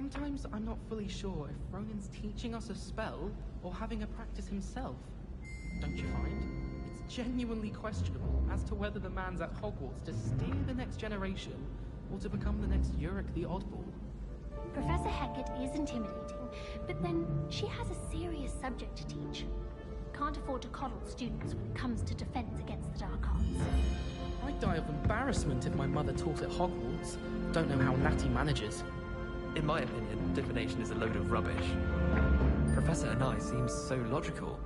Sometimes I'm not fully sure if Ronan's teaching us a spell or having a practice himself. Don't you find? It's genuinely questionable as to whether the man's at Hogwarts to steer the next generation or to become the next Uric the Oddball. Professor Hecat is intimidating, but then she has a serious subject to teach. Can't afford to coddle students when it comes to defense against the dark arts. I'd die of embarrassment if my mother taught at Hogwarts. Don't know how Natty manages. In my opinion, divination is a load of rubbish. Professor Anai seems so logical.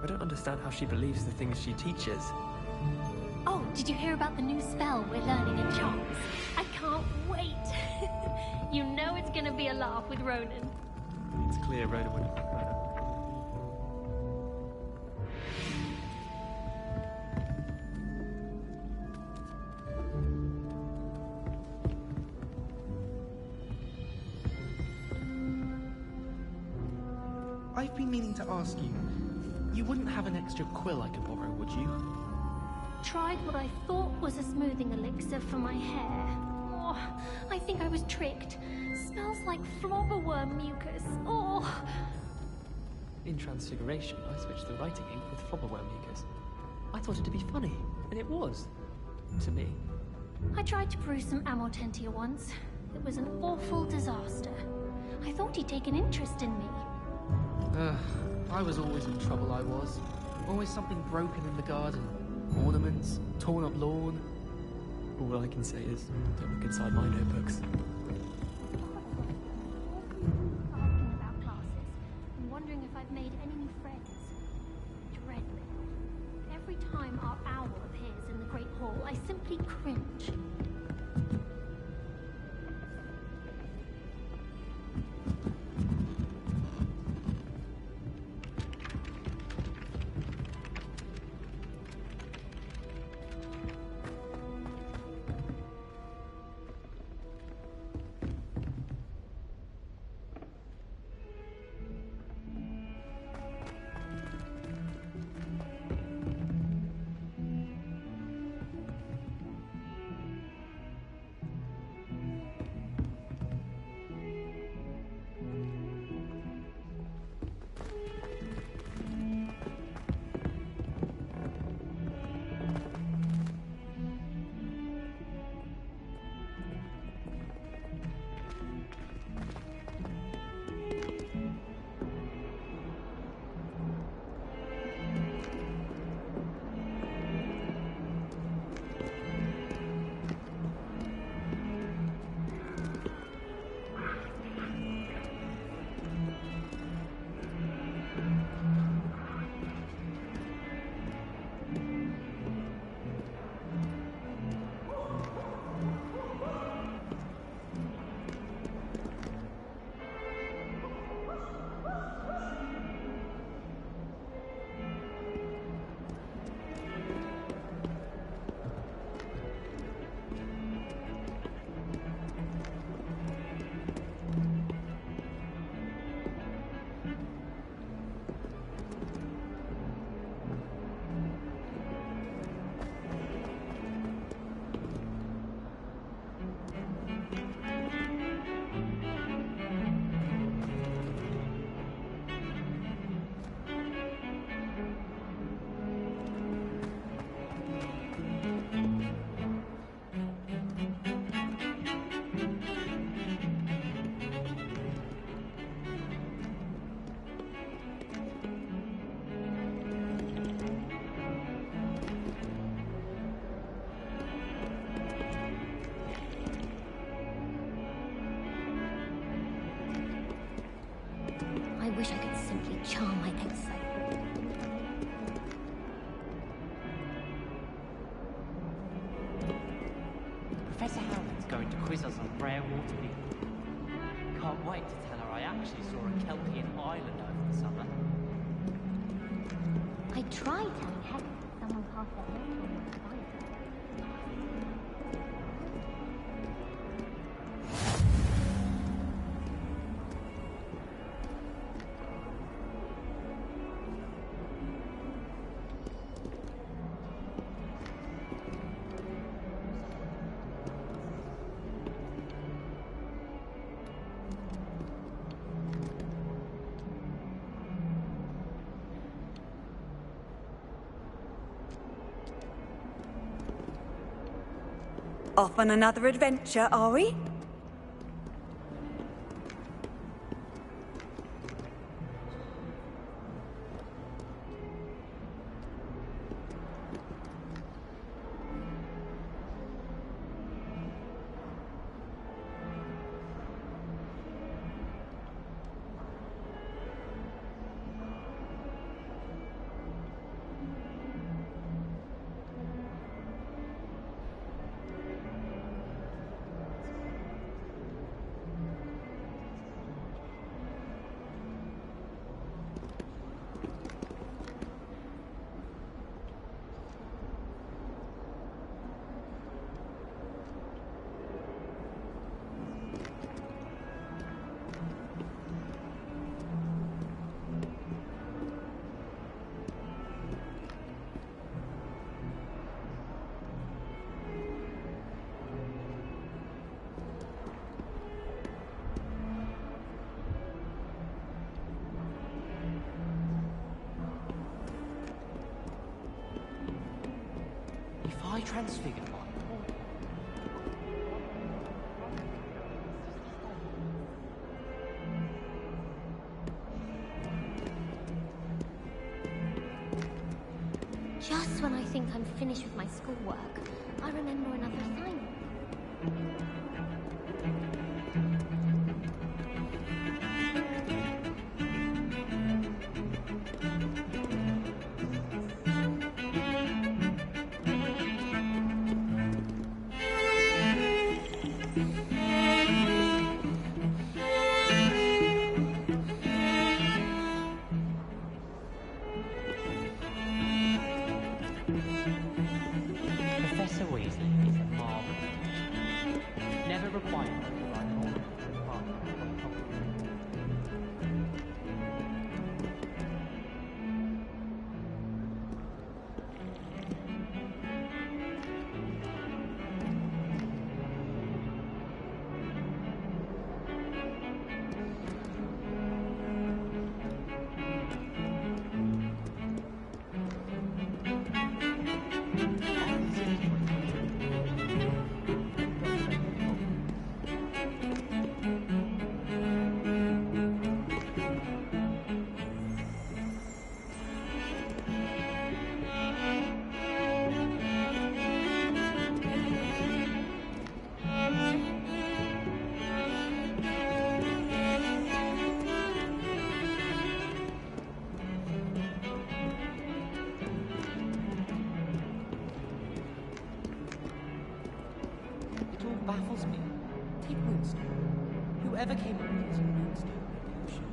I don't understand how she believes the things she teaches. Oh, did you hear about the new spell we're learning in charms? I can't wait! You know it's gonna be a laugh with Ronan. It's clear Ronan would... I've been meaning to ask you, you wouldn't have an extra quill I could borrow, would you? Tried what I thought was a smoothing elixir for my hair. Oh, I think I was tricked. Smells like flobberworm mucus. Oh! In Transfiguration, I switched the writing ink with flobberworm mucus. I thought it to be funny, and it was. To me. I tried to brew some Amortentia once. It was an awful disaster. I thought he'd take an interest in me. I was always in trouble, I was. Always something broken in the garden. Ornaments, torn up lawn. All I can say is, don't look inside my notebooks. Asking about classes and wondering if I've made any new friends. Dreadful. Every time our owl appears in the Great Hall, I simply cringe. I wish I could simply charm my ex-sight. Professor Howland's going to quiz us on rare water people. Can't wait to tell her I actually saw a Kelpian island over the summer. I tried telling Heck someone passed their note on my advisor. Off on another adventure, are we? If I transfigured my Just when I think I'm finished with my schoolwork, I remember another assignment. Professor Weasley is a marvelous teacher. Never required to write more than part of the topic. It all baffles me. Take Moonstone. Whoever came up with using Moonstone potion.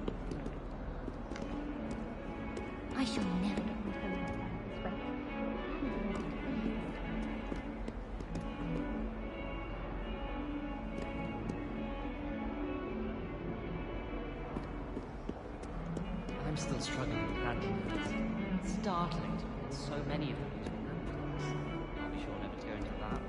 I shall never get my home back this way. I'm still struggling with antidotes. It's startling to me that so many of them use antidotes. I'll be sure never to go into that.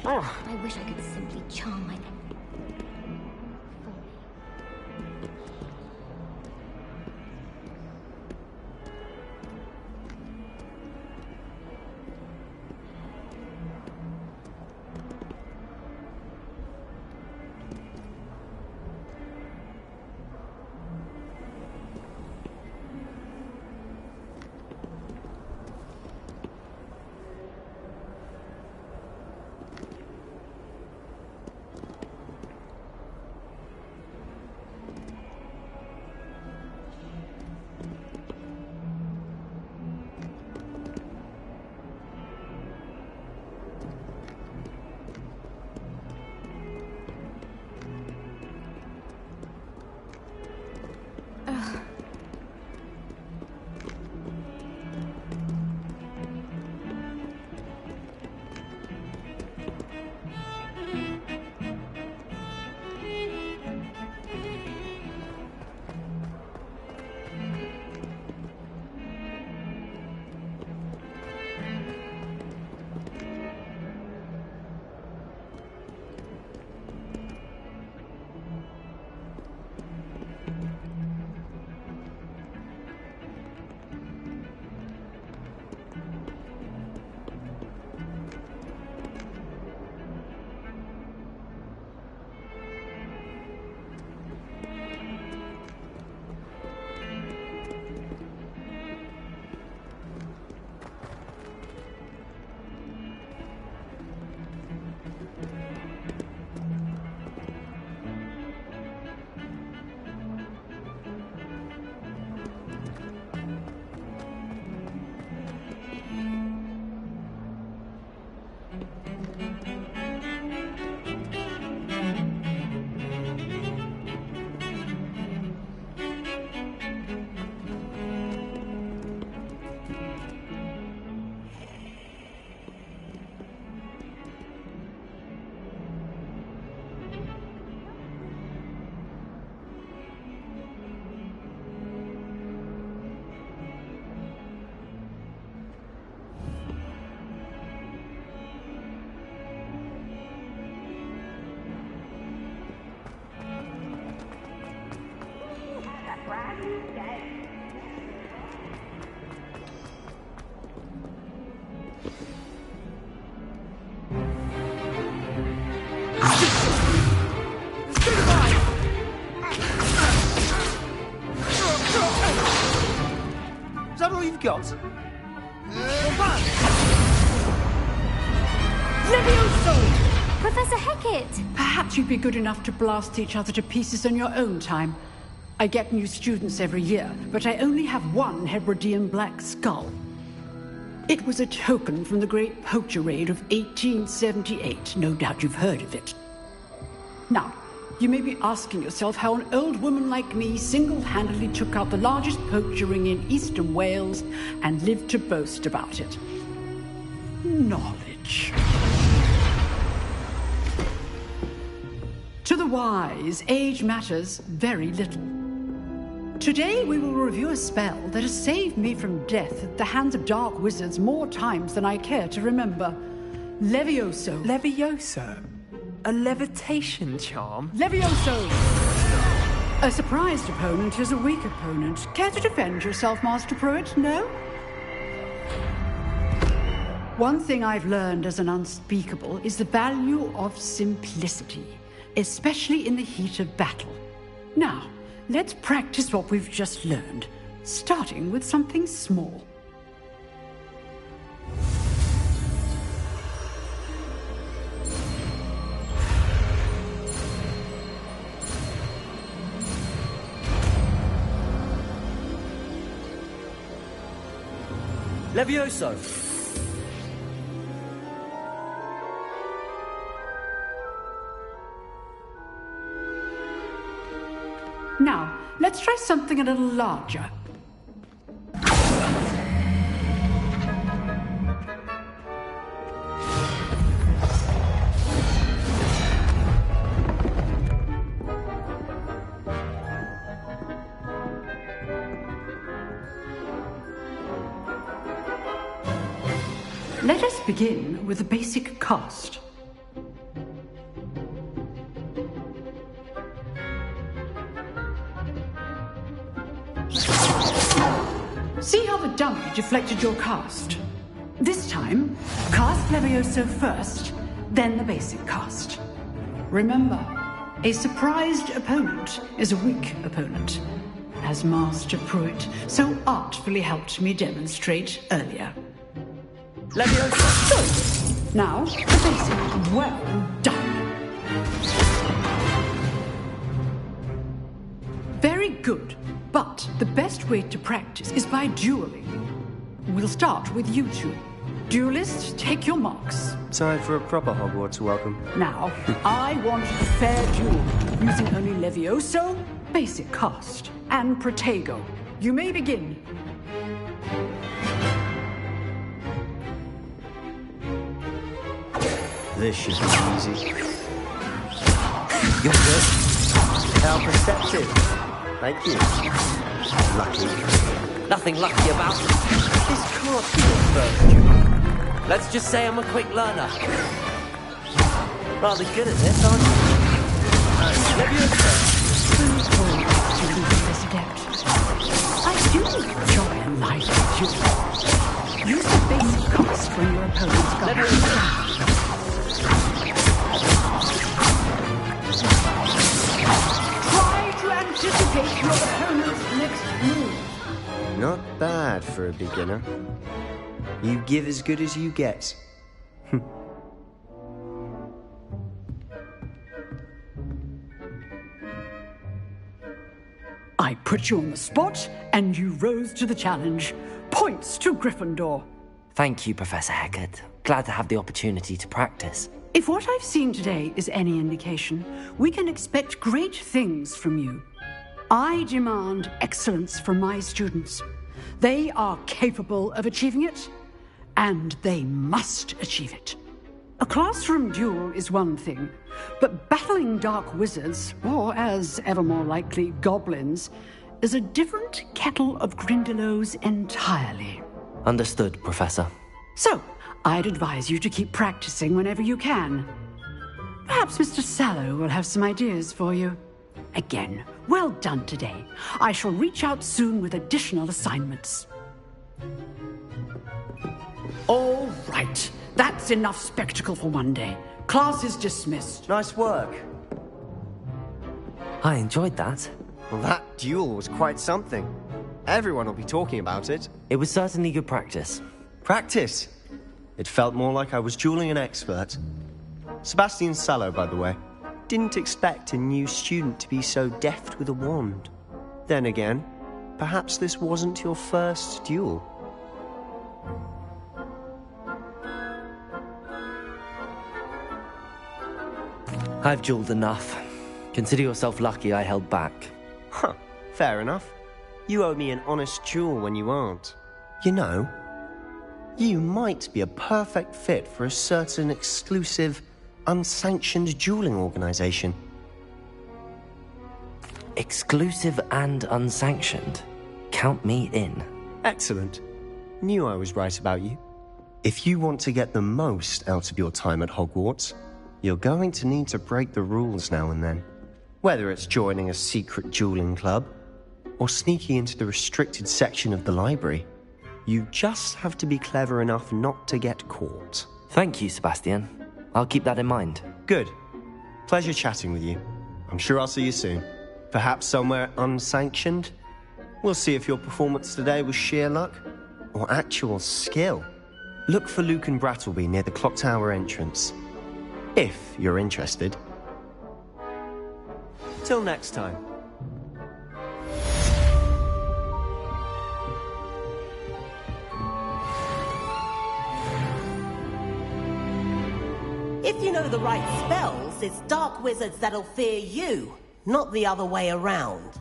I wish I could simply charm my Is that all you've got? Levioso! Professor Hecat! Perhaps you'd be good enough to blast each other to pieces on your own time. I get new students every year, but I only have one Hebridean black skull. It was a token from the Great Poacher Raid of 1878. No doubt you've heard of it. Now, you may be asking yourself how an old woman like me single-handedly took out the largest poacher ring in eastern Wales and lived to boast about it. Knowledge. To the wise, age matters very little. Today we will review a spell that has saved me from death at the hands of dark wizards more times than I care to remember. Levioso. Levioso? A levitation charm? Levioso! A surprised opponent is a weak opponent. Care to defend yourself, Master Pruitt? No? One thing I've learned as an unspeakable is the value of simplicity, especially in the heat of battle. Now, let's practice what we've just learned, starting with something small. Levioso! Now, let's try something a little larger. Let us begin with a basic cast. See how the dummy deflected your cast? This time, cast Levioso first, then the basic cast. Remember, a surprised opponent is a weak opponent, as Master Pruitt so artfully helped me demonstrate earlier. Levioso! Good. Now, the basic. Well done. Very good. But the best way to practice is by dueling. We'll start with you two. Duelists, take your marks. Time for a proper Hogwarts welcome. Now, I want a fair duel, using only Levioso, basic cast, and Protego. You may begin. This should be easy. You're good. How perceptive. Thank you. Lucky. Nothing lucky about it. This can't be your first duel. Let's just say I'm a quick learner. Rather good at this, aren't you? Levioso! Please hold to leave this adept. I do enjoy a light duel. Use the basic cast when your opponent's got it. Anticipate your opponent's next move. Not bad for a beginner. You give as good as you get. I put you on the spot, and you rose to the challenge. Points to Gryffindor. Thank you, Professor Hecat. Glad to have the opportunity to practice. If what I've seen today is any indication, we can expect great things from you. I demand excellence from my students. They are capable of achieving it, and they must achieve it. A classroom duel is one thing, but battling dark wizards, or as ever more likely, goblins, is a different kettle of Grindylows entirely. Understood, Professor. So, I'd advise you to keep practicing whenever you can. Perhaps Mr. Sallow will have some ideas for you. Again, well done today. I shall reach out soon with additional assignments. All right. That's enough spectacle for one day. Class is dismissed. Nice work. I enjoyed that. Well, that duel was quite something. Everyone will be talking about it. It was certainly good practice. Practice? It felt more like I was dueling an expert. Sebastian Sallow, by the way. Didn't expect a new student to be so deft with a wand. Then again, perhaps this wasn't your first duel. I've dueled enough. Consider yourself lucky I held back. Huh, fair enough. You owe me an honest duel when you aren't. You know, you might be a perfect fit for a certain exclusive, unsanctioned dueling organization. Exclusive and unsanctioned. Count me in. Excellent. Knew I was right about you. If you want to get the most out of your time at Hogwarts, you're going to need to break the rules now and then. Whether it's joining a secret dueling club, or sneaking into the restricted section of the library, you just have to be clever enough not to get caught. Thank you, Sebastian. I'll keep that in mind. Good. Pleasure chatting with you. I'm sure I'll see you soon. Perhaps somewhere unsanctioned? We'll see if your performance today was sheer luck, or actual skill. Look for Luke and Brattleby near the clock tower entrance. If you're interested. Till next time. If you know the right spells, it's dark wizards that'll fear you, not the other way around.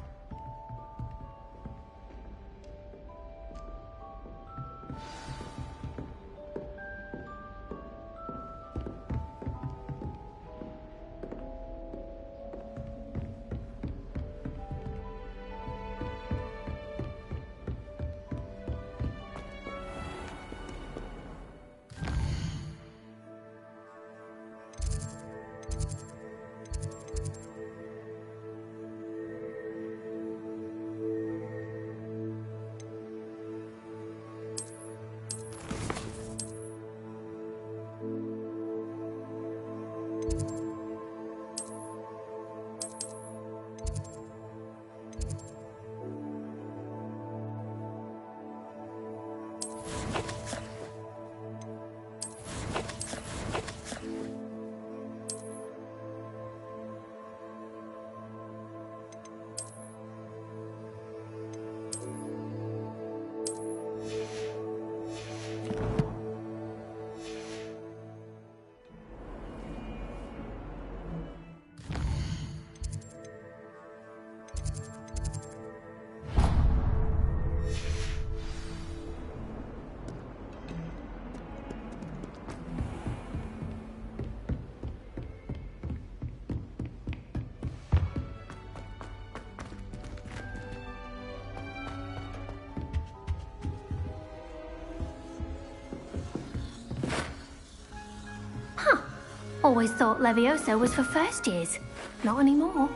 Always thought Levioso was for first years. Not anymore.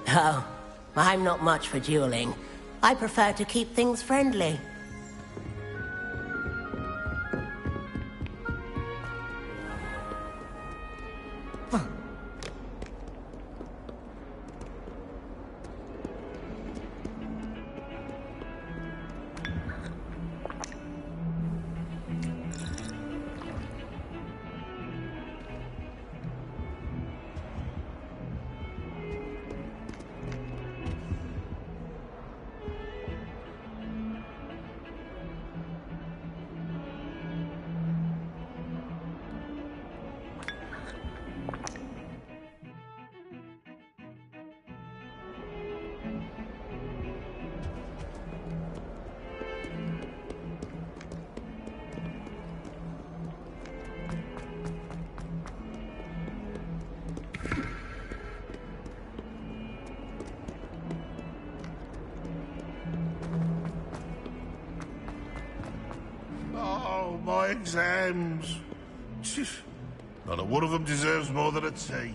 Oh, I'm not much for dueling. I prefer to keep things friendly. Oh, my exams. Not a one of them deserves more than a T.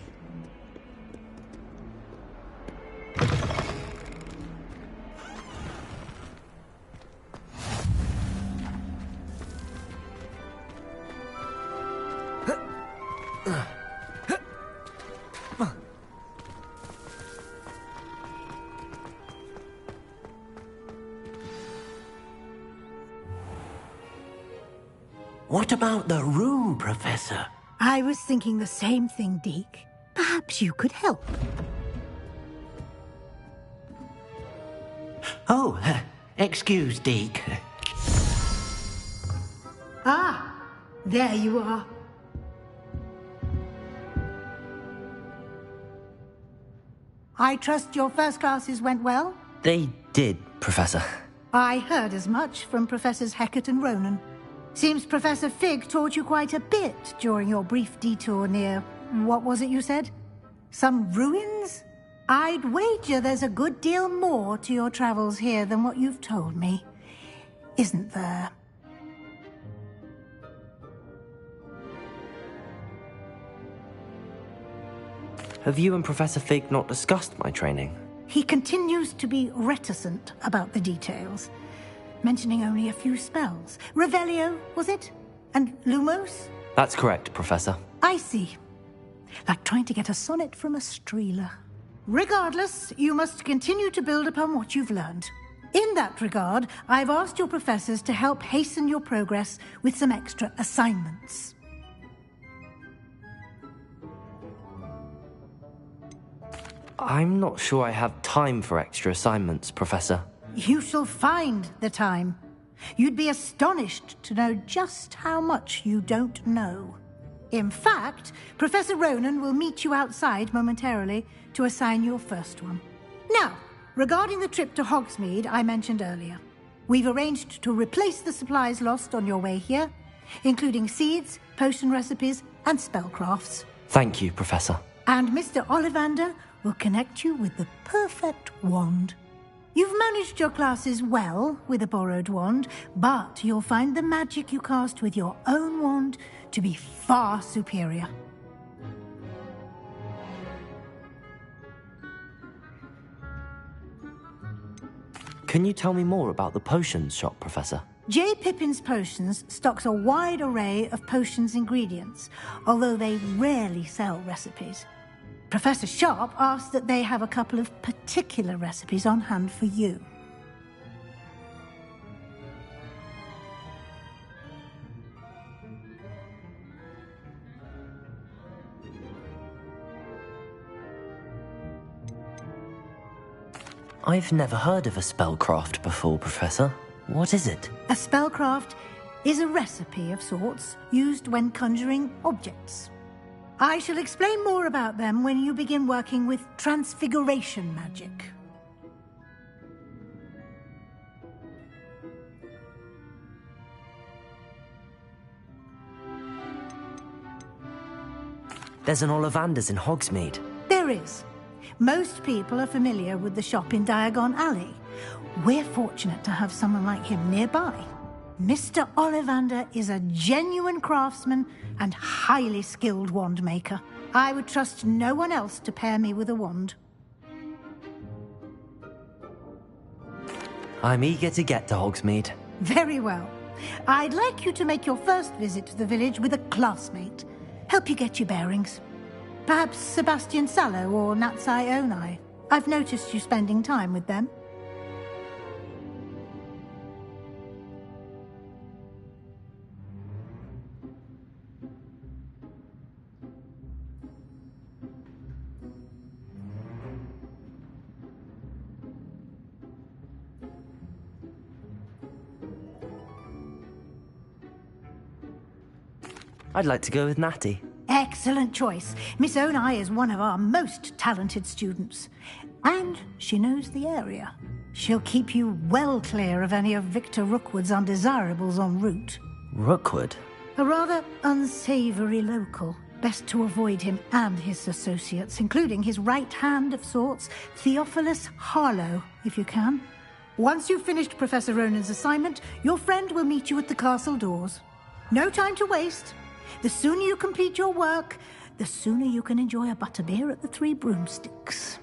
What about the room, Professor? I was thinking the same thing, Deke. Perhaps you could help. Oh, excuse, Deke. Ah, there you are. I trust your first classes went well? They did, Professor. I heard as much from Professors Hecat and Ronan. Seems Professor Fig taught you quite a bit during your brief detour near... what was it you said? Some ruins? I'd wager there's a good deal more to your travels here than what you've told me. Isn't there? Have you and Professor Fig not discussed my training? He continues to be reticent about the details, mentioning only a few spells. Revelio, was it? And Lumos? That's correct, Professor. I see. Like trying to get a sonnet from a streeler. Regardless, you must continue to build upon what you've learned. In that regard, I've asked your professors to help hasten your progress with some extra assignments. I'm not sure I have time for extra assignments, Professor. You shall find the time. You'd be astonished to know just how much you don't know. In fact, Professor Ronan will meet you outside momentarily to assign your first one. Now, regarding the trip to Hogsmeade I mentioned earlier, we've arranged to replace the supplies lost on your way here, including seeds, potion recipes, and spellcrafts. Thank you, Professor. And Mr. Ollivander will connect you with the perfect wand. You've managed your classes well with a borrowed wand, but you'll find the magic you cast with your own wand to be far superior. Can you tell me more about the potions shop, Professor? J. Pippin's Potions stocks a wide array of potions ingredients, although they rarely sell recipes. Professor Sharp asked that they have a couple of particular recipes on hand for you. I've never heard of a spellcraft before, Professor. What is it? A spellcraft is a recipe of sorts used when conjuring objects. I shall explain more about them when you begin working with transfiguration magic. There's an Ollivander's in Hogsmeade. There is. Most people are familiar with the shop in Diagon Alley. We're fortunate to have someone like him nearby. Mr. Ollivander is a genuine craftsman and highly skilled wand maker. I would trust no one else to pair me with a wand. I'm eager to get to Hogsmeade. Very well. I'd like you to make your first visit to the village with a classmate. Help you get your bearings. Perhaps Sebastian Sallow or Natsai Onai. I've noticed you spending time with them. I'd like to go with Natty. Excellent choice. Miss Onai is one of our most talented students. And she knows the area. She'll keep you well clear of any of Victor Rookwood's undesirables en route. Rookwood? A rather unsavoury local. Best to avoid him and his associates, including his right hand of sorts, Theophilus Harlow, if you can. Once you've finished Professor Ronan's assignment, your friend will meet you at the castle doors. No time to waste. The sooner you complete your work, the sooner you can enjoy a butterbeer at the Three Broomsticks.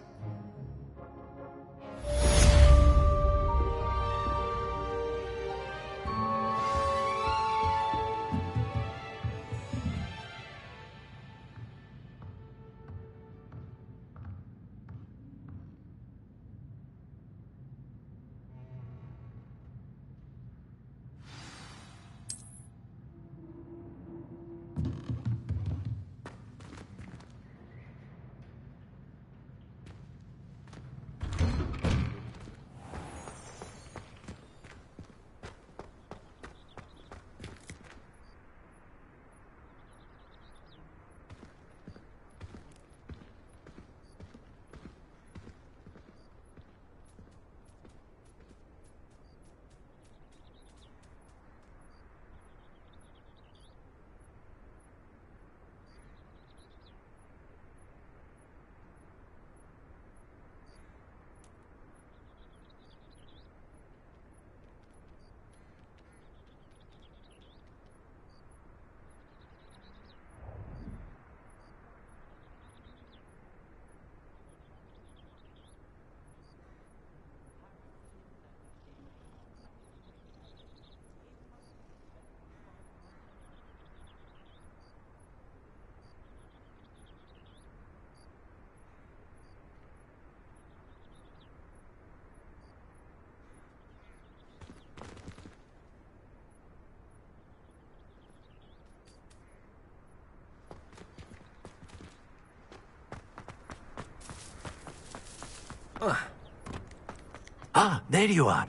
Ah, there you are.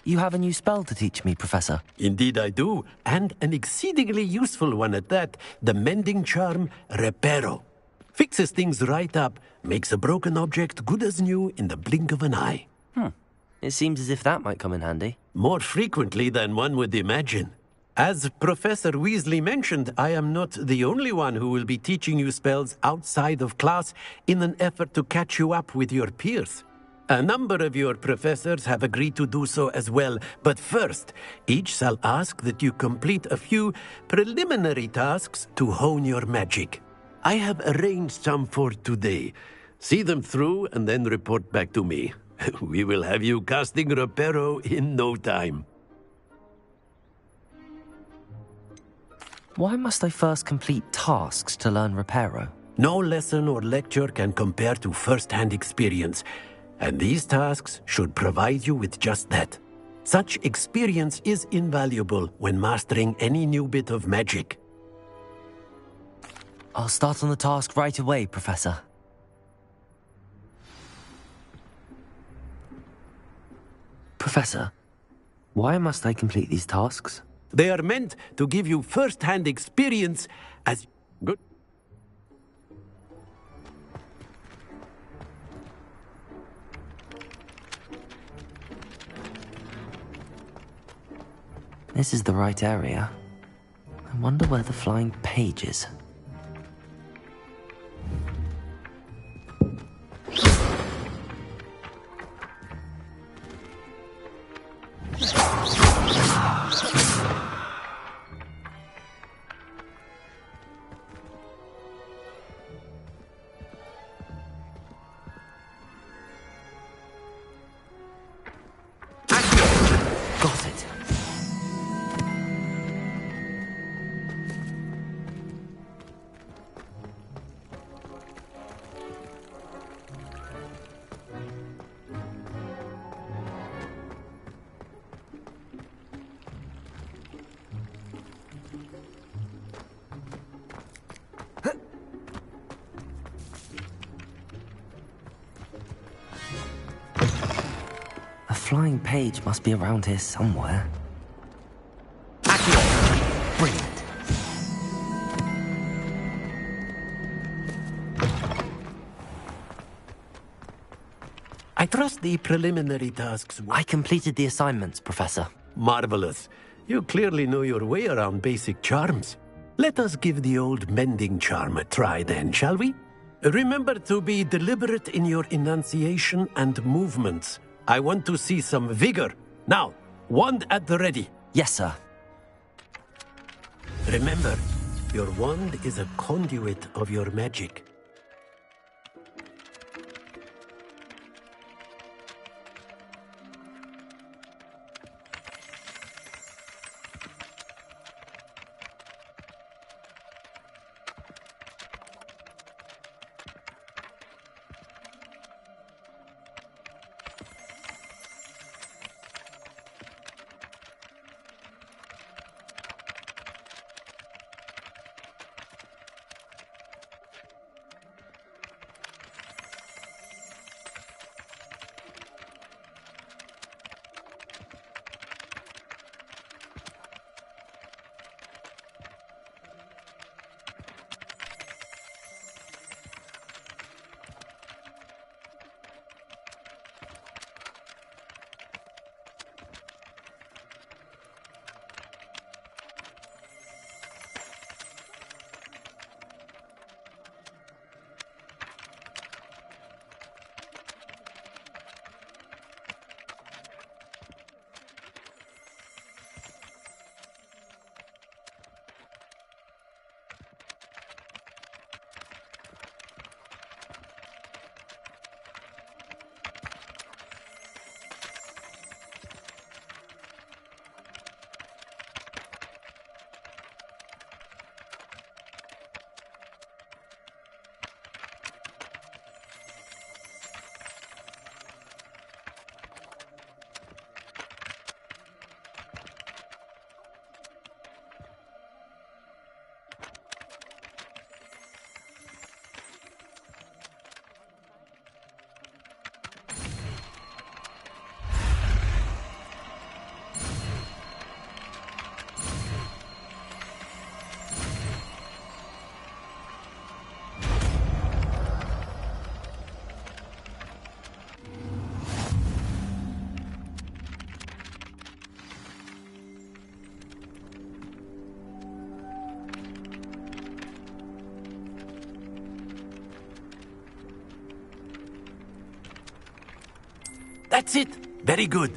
You have a new spell to teach me, Professor. Indeed I do, and an exceedingly useful one at that. The mending charm, Reparo. Fixes things right up, makes a broken object good as new in the blink of an eye. It seems as if that might come in handy. More frequently than one would imagine. As Professor Weasley mentioned, I am not the only one who will be teaching you spells outside of class in an effort to catch you up with your peers. A number of your professors have agreed to do so as well, but first, each shall ask that you complete a few preliminary tasks to hone your magic. I have arranged some for today. See them through and then report back to me. We will have you casting Reparo in no time. Why must I first complete tasks to learn Reparo? No lesson or lecture can compare to first-hand experience, and these tasks should provide you with just that. Such experience is invaluable when mastering any new bit of magic. I'll start on the task right away, Professor. Professor, why must I complete these tasks? They are meant to give you first-hand experience as... Good. This is the right area. I wonder where the flying page is. Got it. A flying page must be around here somewhere. Accio! Brilliant. I trust the preliminary tasks... I completed the assignments, Professor. Marvelous. You clearly know your way around basic charms. Let us give the old mending charm a try then, shall we? Remember to be deliberate in your enunciation and movements. I want to see some vigor. Now, wand at the ready. Yes, sir. Remember, your wand is a conduit of your magic. That's it. Very good.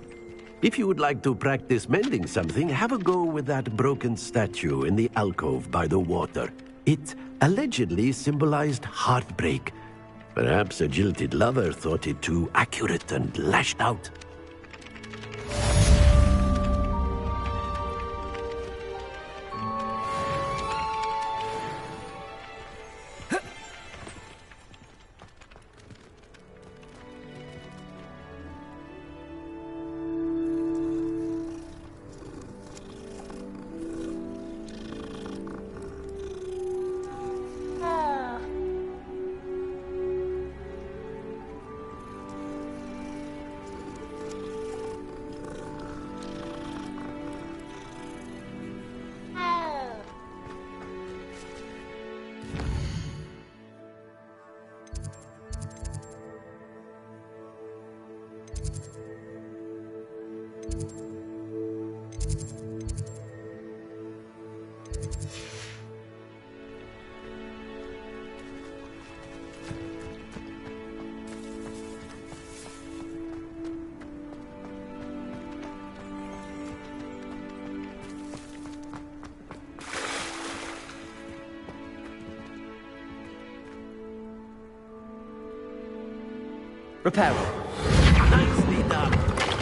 If you would like to practice mending something, have a go with that broken statue in the alcove by the water. It allegedly symbolized heartbreak. Perhaps a jilted lover thought it too accurate and lashed out. Repair it. Nicely done.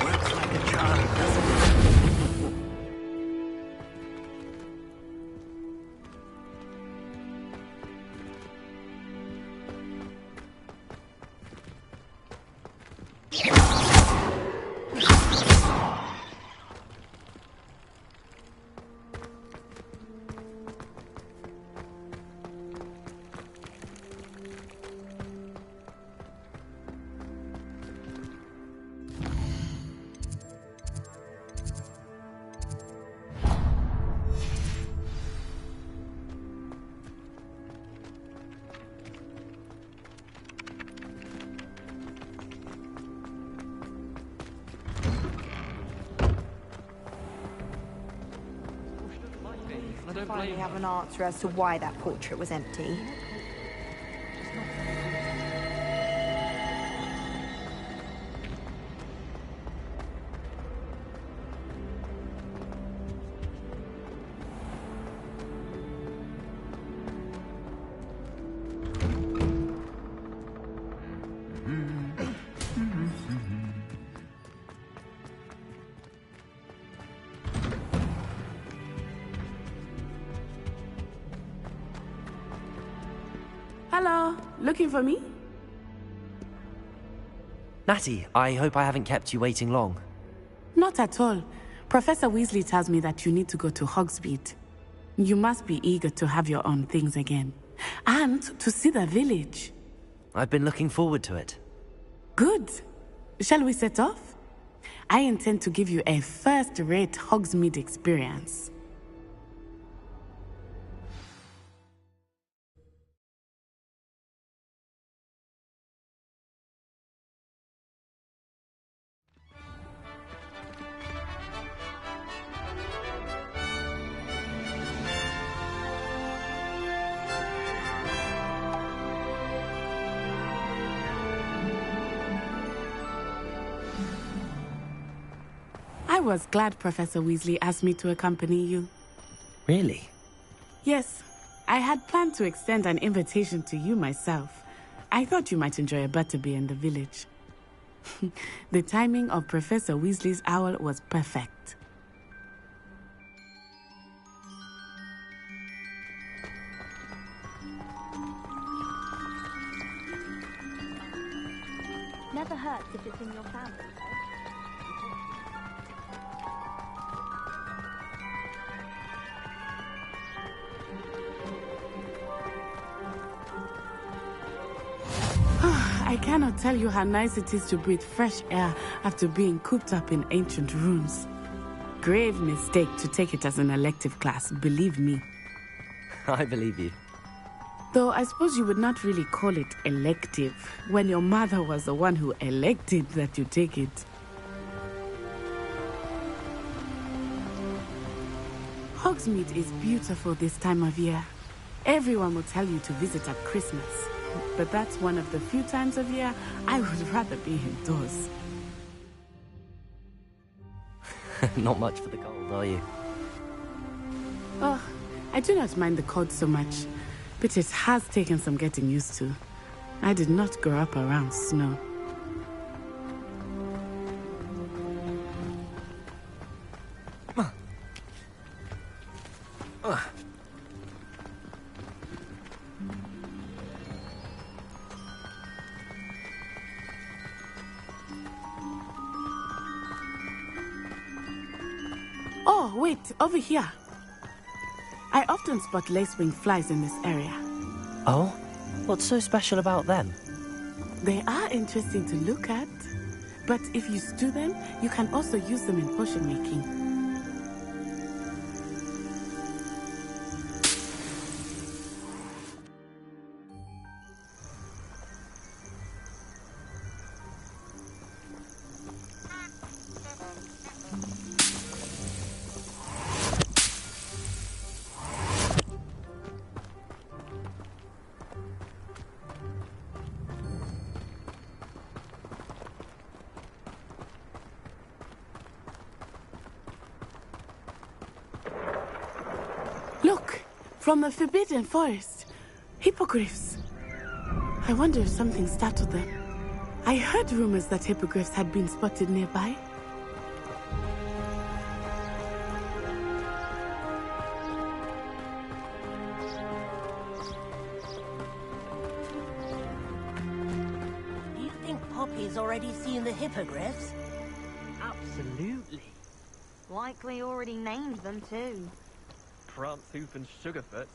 Works like a charm, doesn't it? Finally have an answer as to why that portrait was empty. Hello, looking for me? Natty, I hope I haven't kept you waiting long. Not at all. Professor Weasley tells me that you need to go to Hogsmeade. You must be eager to have your own things again. And to see the village. I've been looking forward to it. Good. Shall we set off? I intend to give you a first-rate Hogsmeade experience. I was glad Professor Weasley asked me to accompany you. Really? Yes. I had planned to extend an invitation to you myself. I thought you might enjoy a butterbeer in the village. The timing of Professor Weasley's owl was perfect. Never hurts if it's in your family. I cannot tell you how nice it is to breathe fresh air after being cooped up in ancient rooms. Grave mistake to take it as an elective class, believe me. I believe you. Though I suppose you would not really call it elective when your mother was the one who elected that you take it. Hogsmeade is beautiful this time of year. Everyone will tell you to visit at Christmas. But that's one of the few times of year I would rather be indoors. Not much for the cold, are you? Oh, I do not mind the cold so much, but it has taken some getting used to. I did not grow up around snow. Oh, wait, over here. I often spot lacewing flies in this area. Oh? What's so special about them? They are interesting to look at, but if you stew them, you can also use them in potion making. Look, from the Forbidden Forest. Hippogriffs. I wonder if something startled them. I heard rumors that hippogriffs had been spotted nearby. Do you think Poppy's already seen the hippogriffs? Absolutely. Likely already named them too. Prantzoof and Sugarfoot.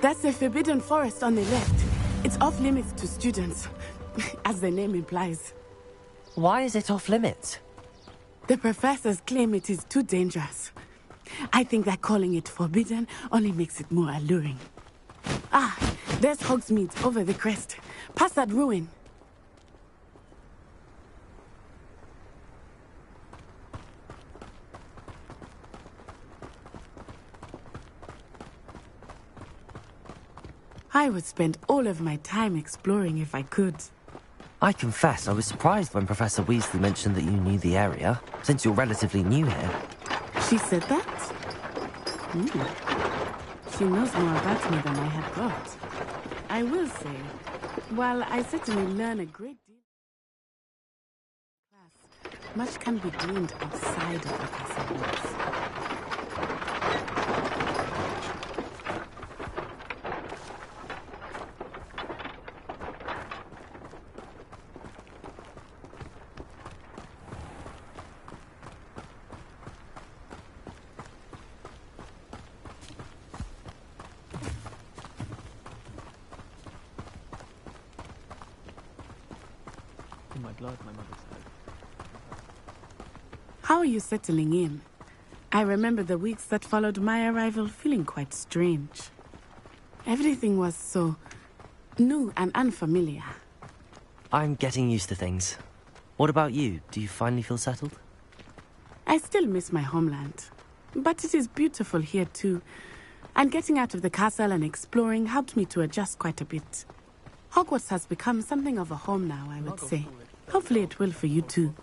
That's the Forbidden Forest on the left. It's off limits to students, as the name implies. Why is it off limits? The professors claim it is too dangerous. I think that calling it forbidden only makes it more alluring. Ah, there's Hogsmeade over the crest. Past that ruin. I would spend all of my time exploring if I could. I confess, I was surprised when Professor Weasley mentioned that you knew the area, since you're relatively new here. She said that? She knows more about me than I had thought. I will say, while I certainly learn a great deal in class, much can be gleaned outside of the castle walls. In my blood, my mother said. How are you settling in? I remember the weeks that followed my arrival feeling quite strange. Everything was so new and unfamiliar. I'm getting used to things. What about you? Do you finally feel settled? I still miss my homeland, but it is beautiful here too. And getting out of the castle and exploring helped me to adjust quite a bit. Hogwarts has become something of a home now, I would say. Hopefully it will for you too.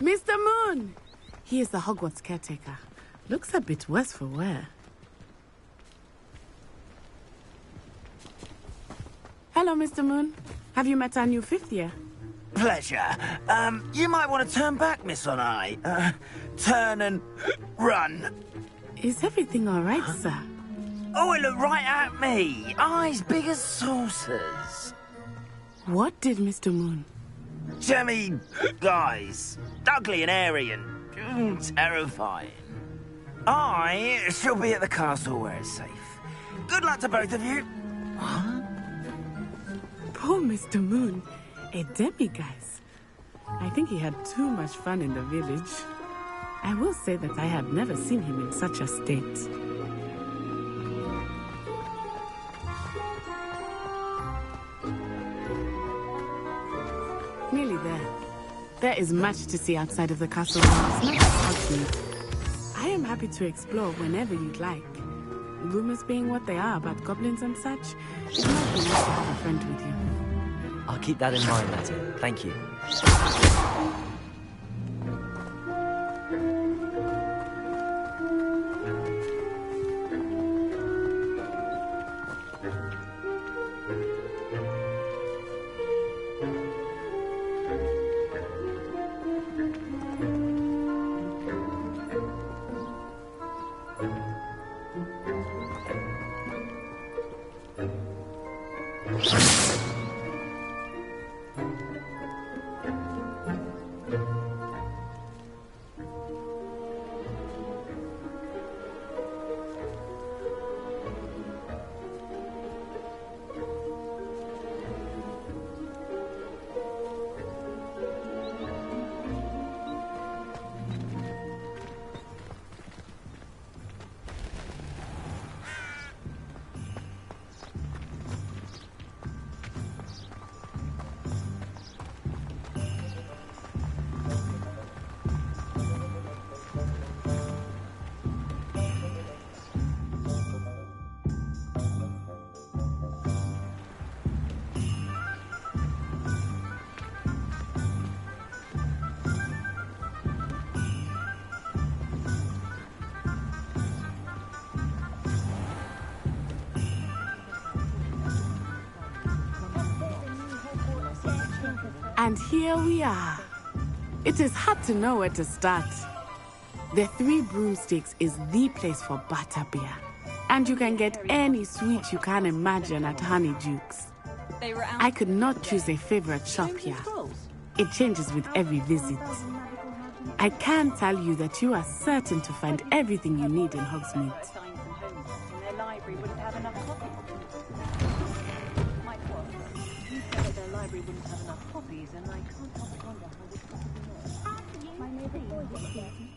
Mr. Moon! He is the Hogwarts caretaker. Looks a bit worse for wear. Hello, Mr. Moon. Have you met our new fifth year? Pleasure. You might want to turn back, Miss Onai. Turn and run. Is everything all right, sir? Oh, it looked right at me. Eyes big as saucers. What did Mr. Moon? Jemmy, guys. Ugly and airy and terrifying. I shall be at the castle where it's safe. Good luck to both of you. What? Poor Mr. Moon. A demiguise. I think he had too much fun in the village. I will say that I have never seen him in such a state. Nearly there. There is much to see outside of the castle walls, not just Hogsmeade. I am happy to explore whenever you'd like. Rumors being what they are about goblins and such, it might be nice to have a friend with you. I'll keep that in mind, Letty. Thank you. And here we are. It is hard to know where to start. The Three Broomsticks is the place for butterbeer. And you can get any sweet you can imagine at Honeydukes. I could not choose a favorite shop here. It changes with every visit. I can tell you that you are certain to find everything you need in Hogsmeade. Their library wouldn't have enough copies. Like what? You said their library wouldn't have enough copies, and I can't help but wonder how this possibly works. My neighbour boy was speaking.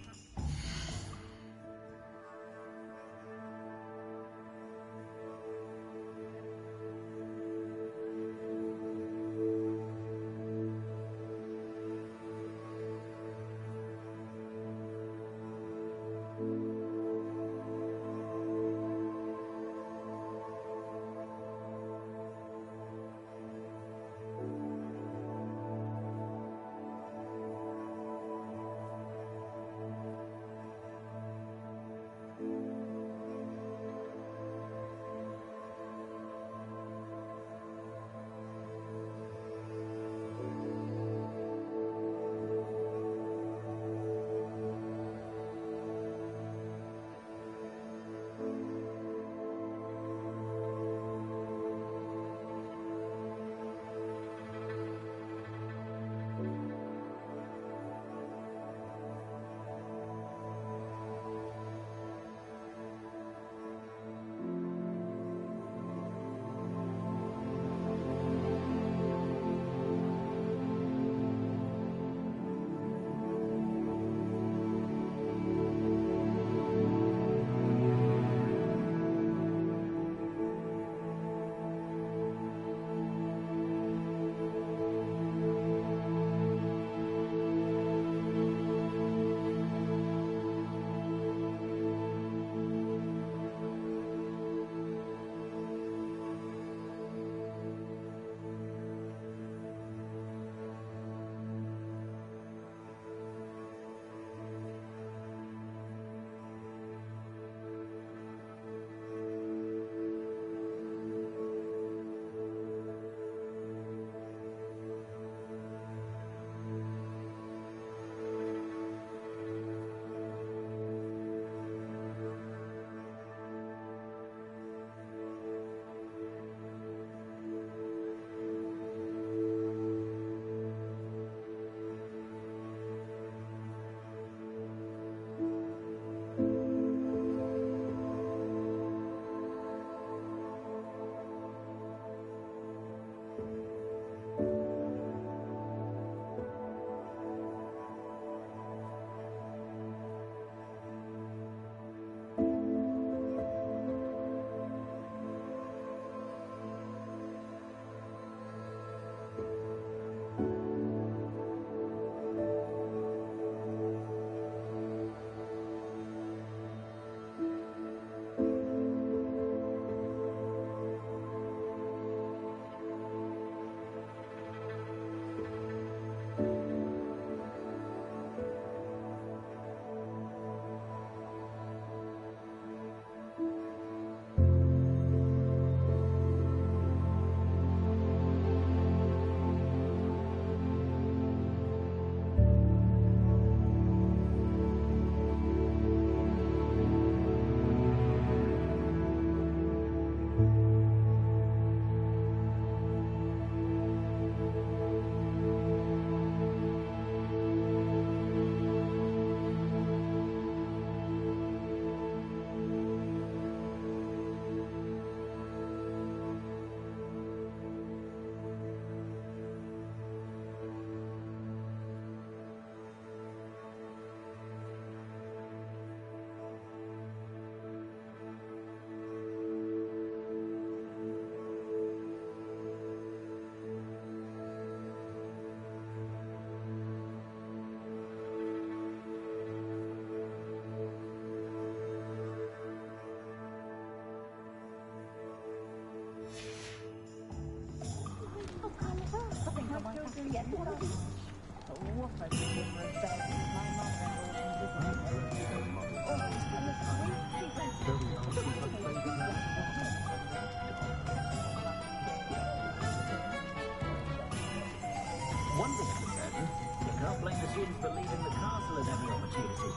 Wonderful, Captain. You can't blame the students for leaving the castle at every opportunity.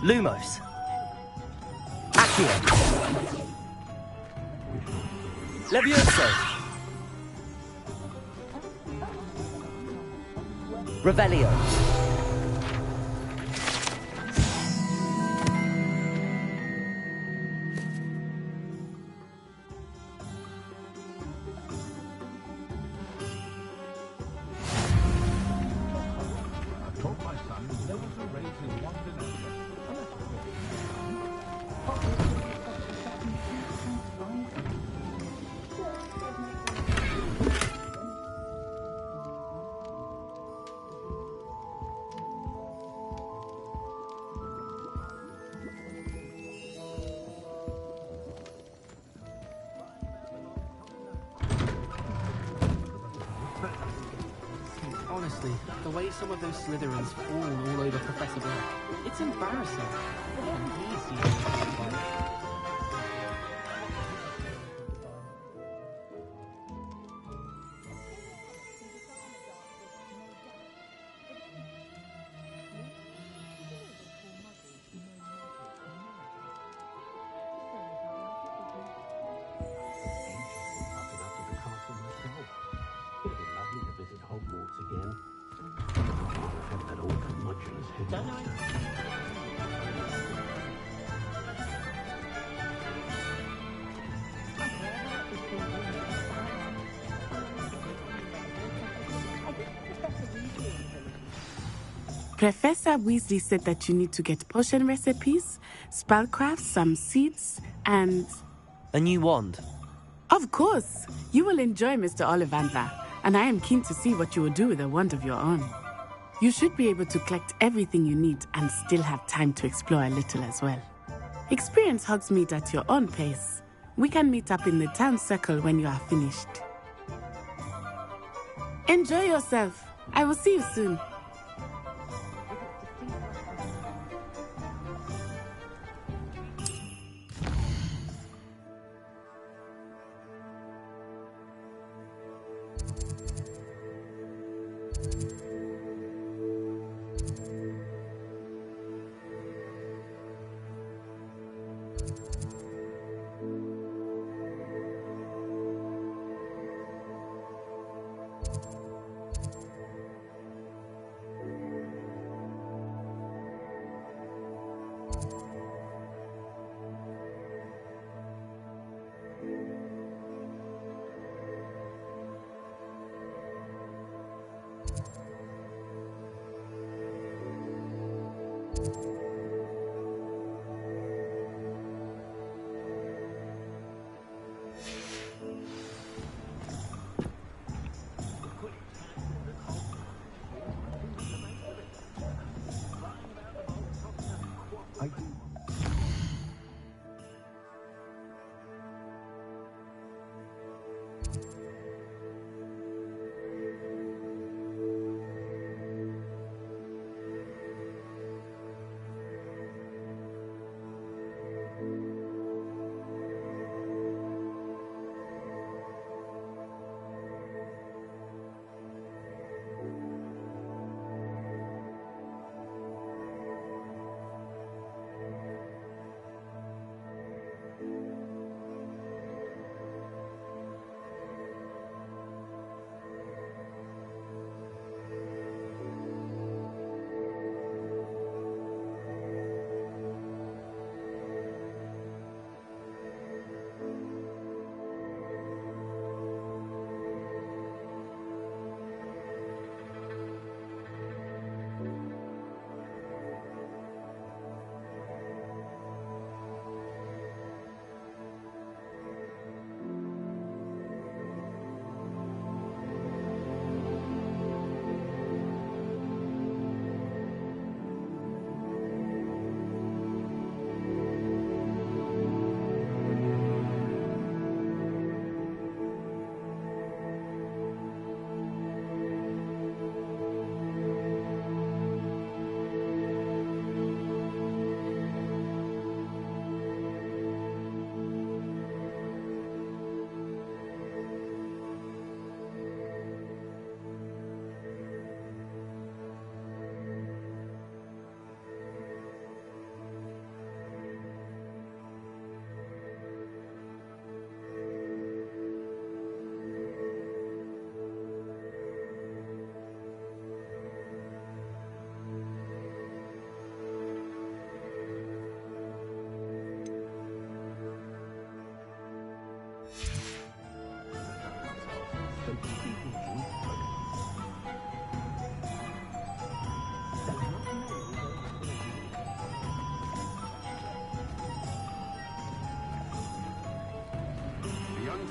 Lumos. Accio. Levioso. Revelio. Honestly, the way some of those Slytherins fall all over Professor Black, it's embarrassing. And he seems terrified. It'd be lovely to visit Hogwarts again. Have that old curmudgeon's headmaster. Professor Weasley said that you need to get potion recipes, spellcraft, some seeds, and... A new wand. Of course! You will enjoy Mr. Ollivander, and I am keen to see what you will do with a wand of your own. You should be able to collect everything you need and still have time to explore a little as well. Experience Hogsmeade at your own pace. We can meet up in the town circle when you are finished. Enjoy yourself. I will see you soon.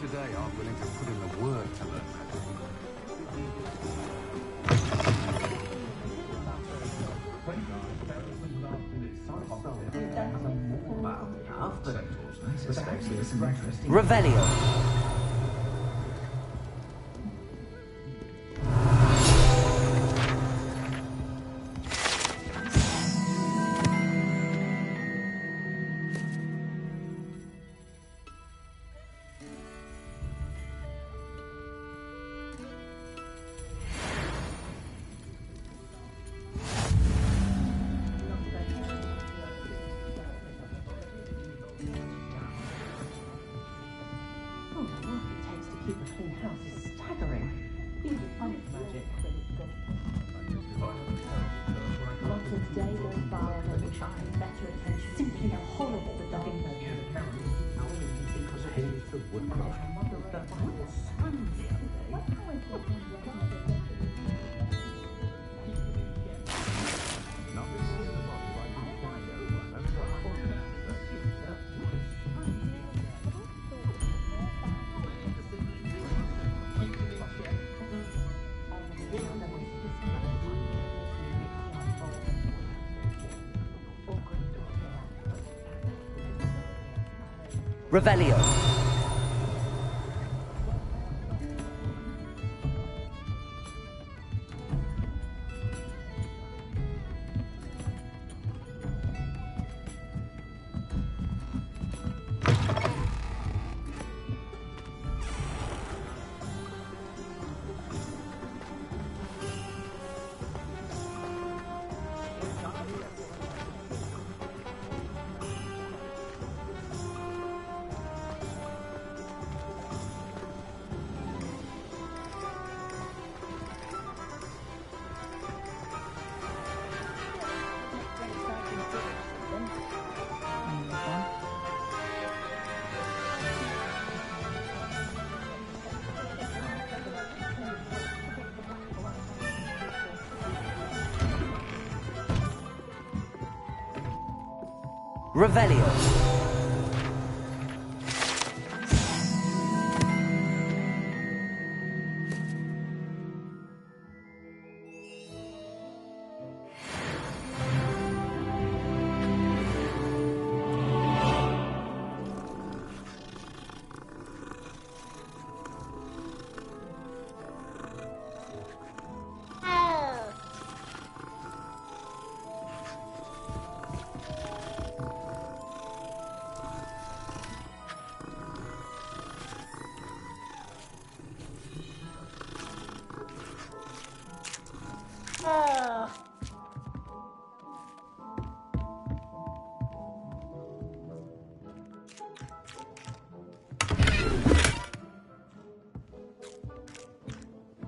today aren't willing to put in the work to learn magic. Revelio. Revelio. Revelio.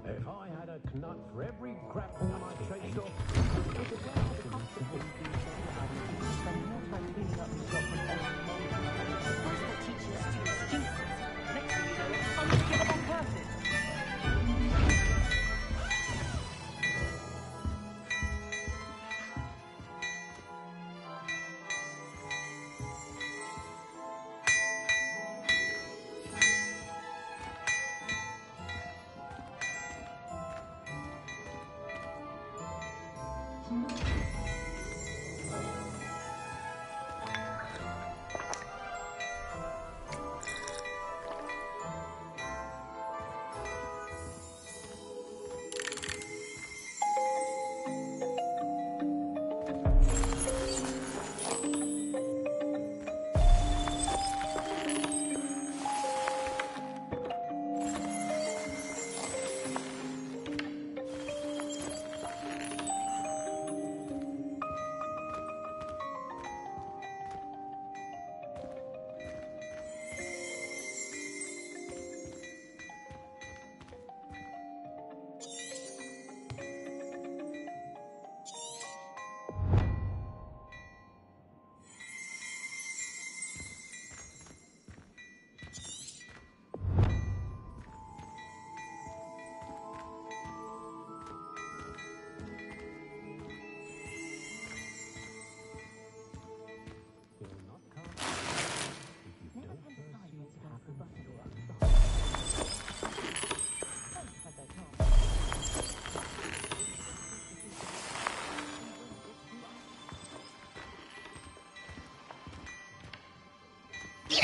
If I had a knut for every grapple I chased off. If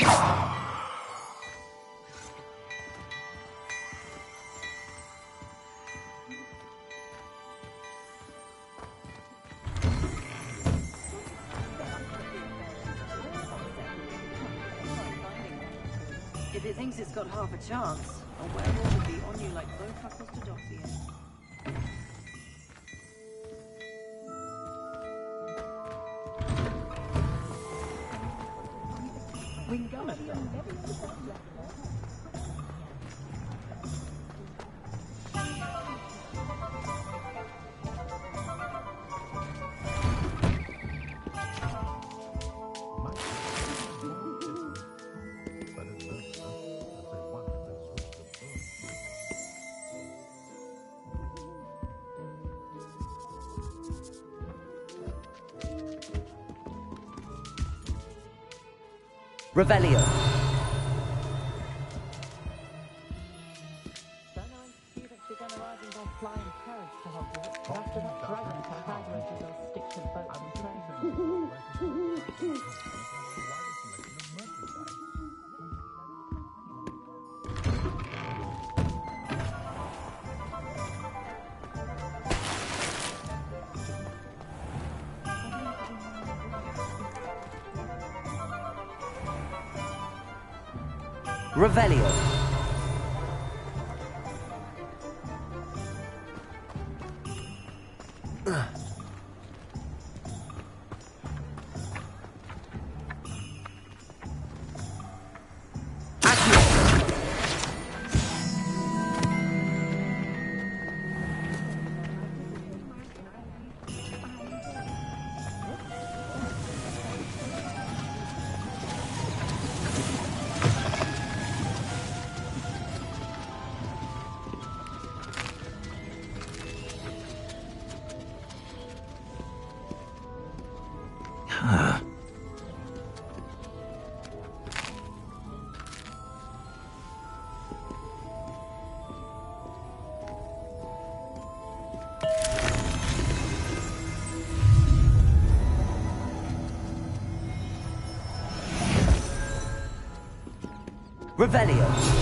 it thinks it's got half a chance, a werewolf will be on you like Bofacos to Dossier. Revelio. Revelio. Revelio.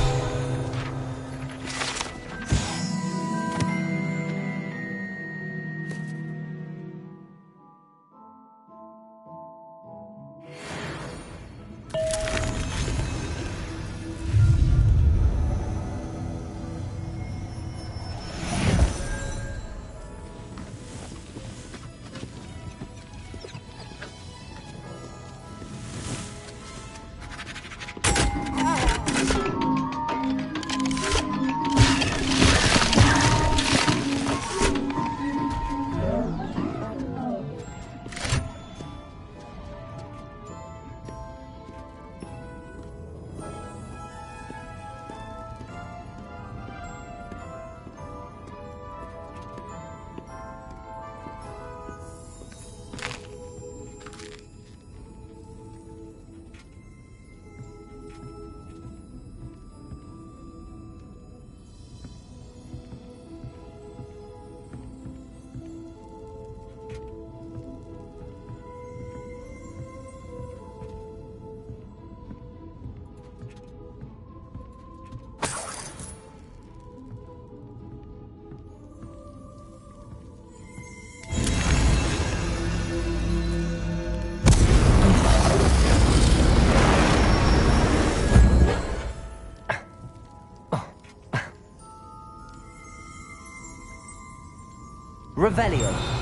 Revelio.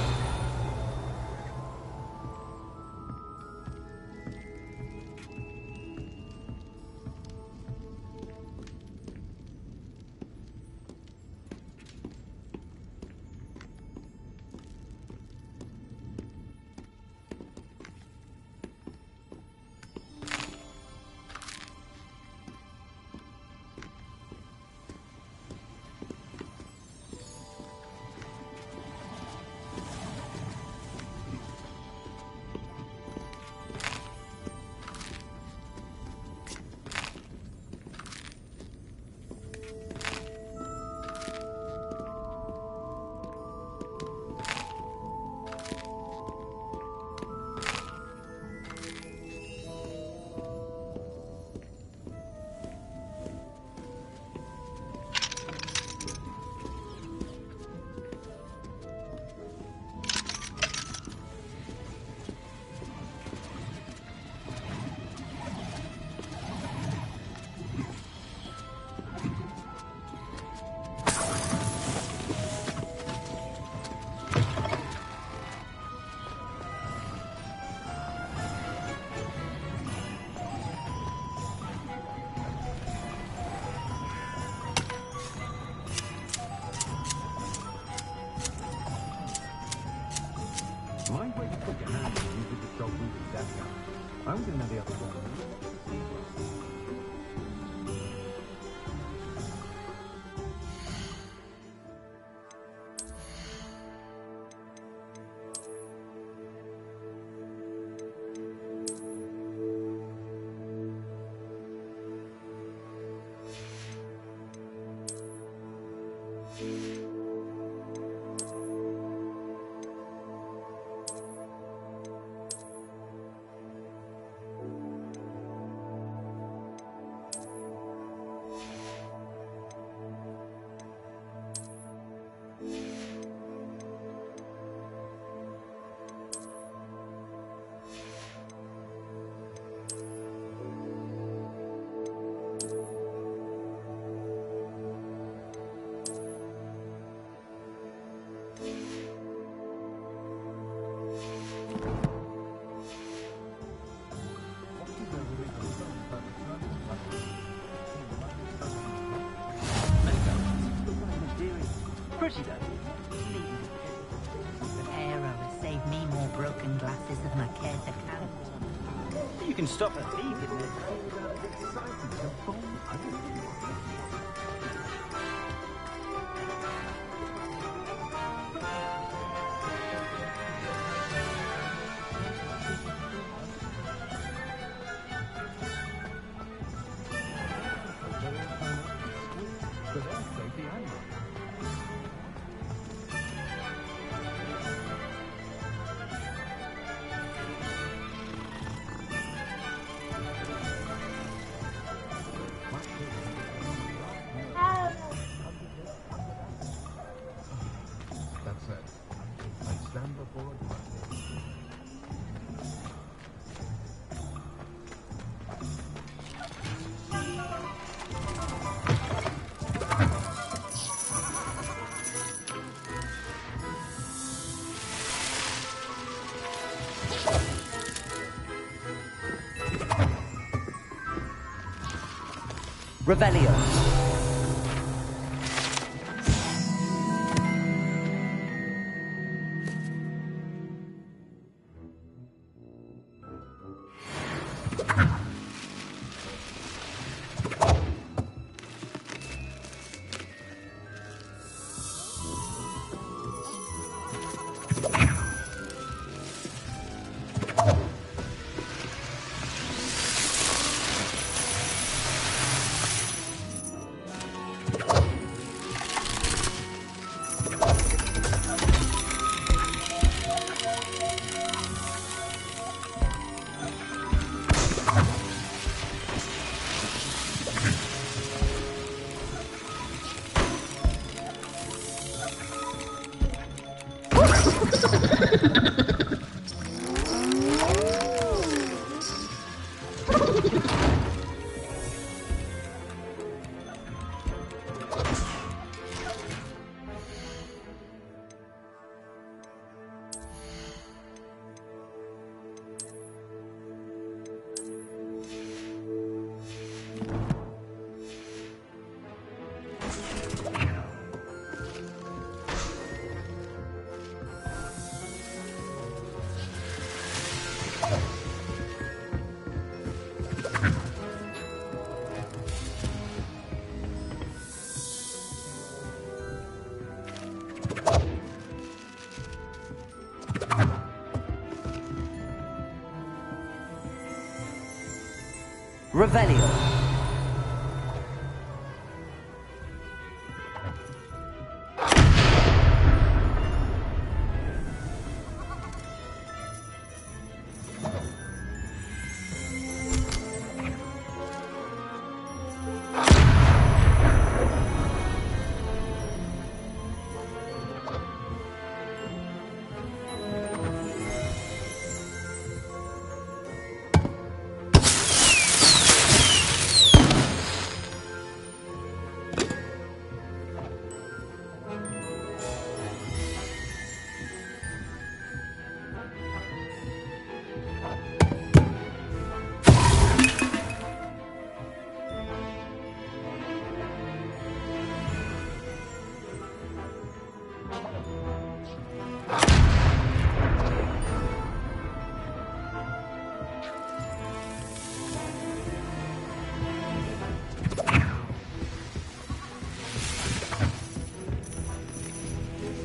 shake your hand when you did the dog with the death count. I was in there the other morning. Pretty though. Repairer has saved me more broken glasses than I care to count. You can stop a thief, isn't it? Revelio. Revelio.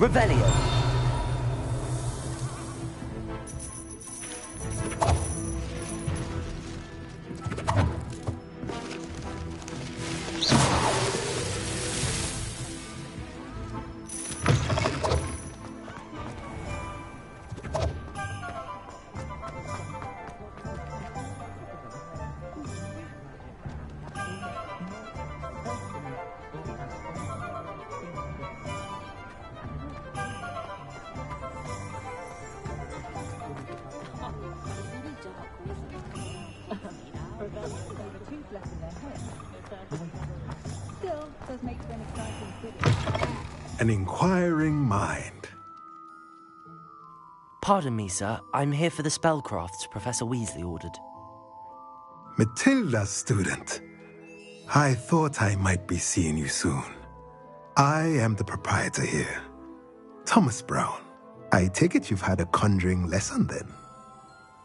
Revelio. An inquiring mind. Pardon me, sir. I'm here for the spellcrafts Professor Weasley ordered. Matilda, student. I thought I might be seeing you soon. I am the proprietor here, Thomas Brown. I take it you've had a conjuring lesson then?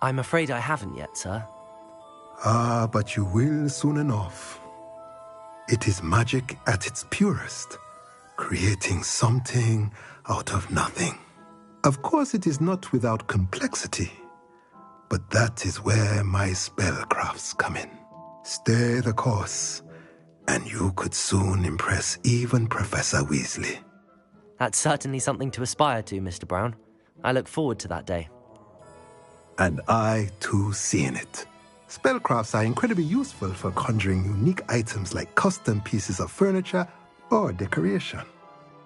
I'm afraid I haven't yet, sir. Ah, but you will soon enough. It is magic at its purest, creating something out of nothing. Of course, it is not without complexity, but that is where my spellcrafts come in. Stay the course, and you could soon impress even Professor Weasley. That's certainly something to aspire to, Mr. Brown. I look forward to that day. And I, too, seeing it. Spellcrafts are incredibly useful for conjuring unique items like custom pieces of furniture or decoration.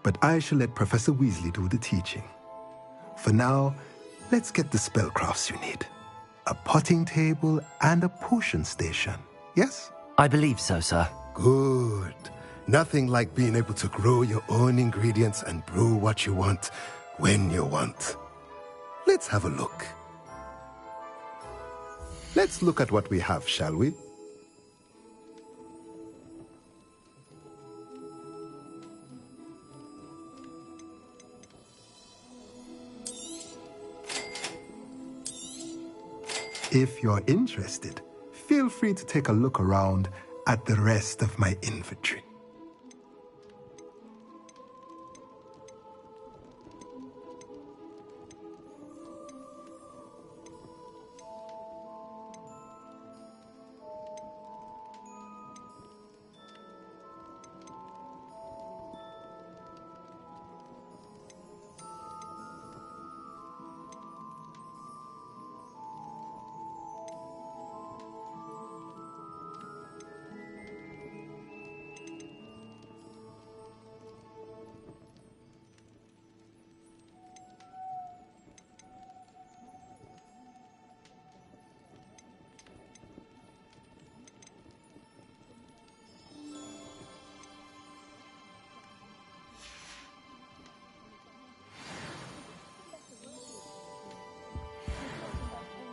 But I shall let Professor Weasley do the teaching. For now, let's get the spellcrafts you need. A potting table and a potion station, yes? I believe so, sir. Good. Nothing like being able to grow your own ingredients and brew what you want when you want. Let's have a look. Let's look at what we have, shall we? If you're interested, feel free to take a look around at the rest of my inventory.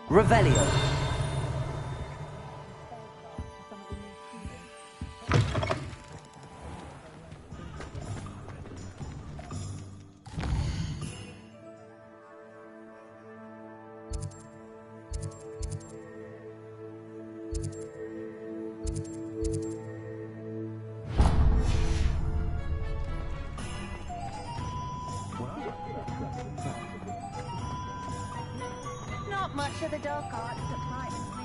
Revelio. Not much of the dark arts that frightens me.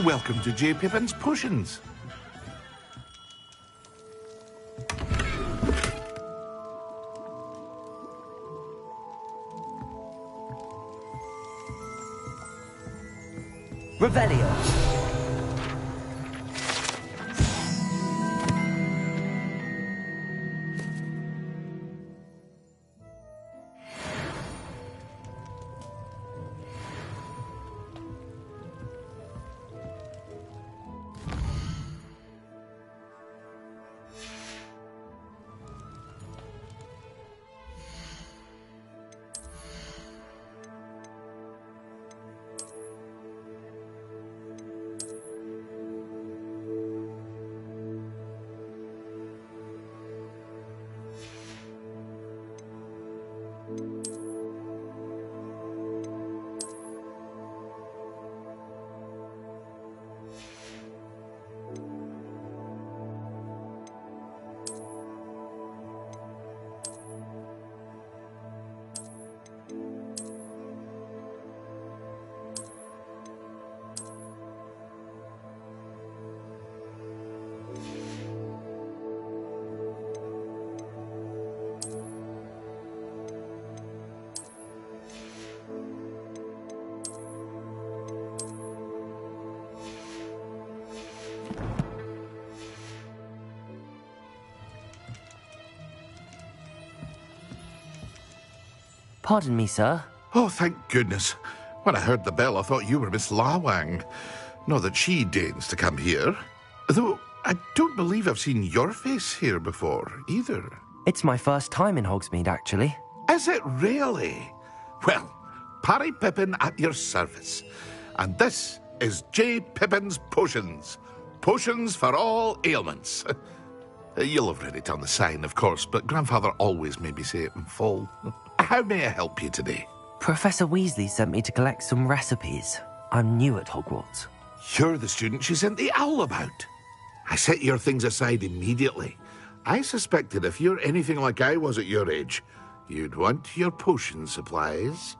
Welcome to J. Pippin's Potions. Revelio. Pardon me, sir. Oh, thank goodness. When I heard the bell, I thought you were Miss Lawang. Not that she deigns to come here. Though I don't believe I've seen your face here before, either. It's my first time in Hogsmeade, actually. Is it really? Well, Parry Pippin at your service. And this is J. Pippin's Potions. Potions for all ailments. You'll have read it on the sign, of course, but Grandfather always made me say it in full. How may I help you today? Professor Weasley sent me to collect some recipes. I'm new at Hogwarts. You're the student she sent the owl about. I set your things aside immediately. I suspected if you're anything like I was at your age, you'd want your potion supplies.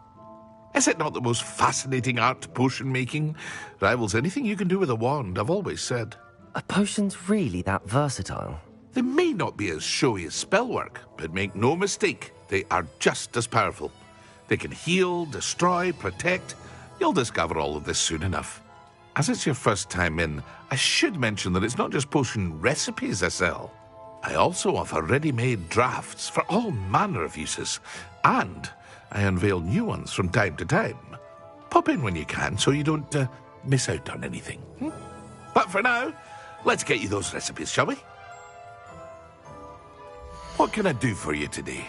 Is it not the most fascinating art, potion making? Rivals anything you can do with a wand, I've always said. Are potions really that versatile? They may not be as showy as spellwork, but make no mistake, they are just as powerful. They can heal, destroy, protect. You'll discover all of this soon enough. As it's your first time in, I should mention that it's not just potion recipes I sell. I also offer ready-made drafts for all manner of uses, and I unveil new ones from time to time. Pop in when you can so you don't miss out on anything. But for now, let's get you those recipes, shall we? What can I do for you today?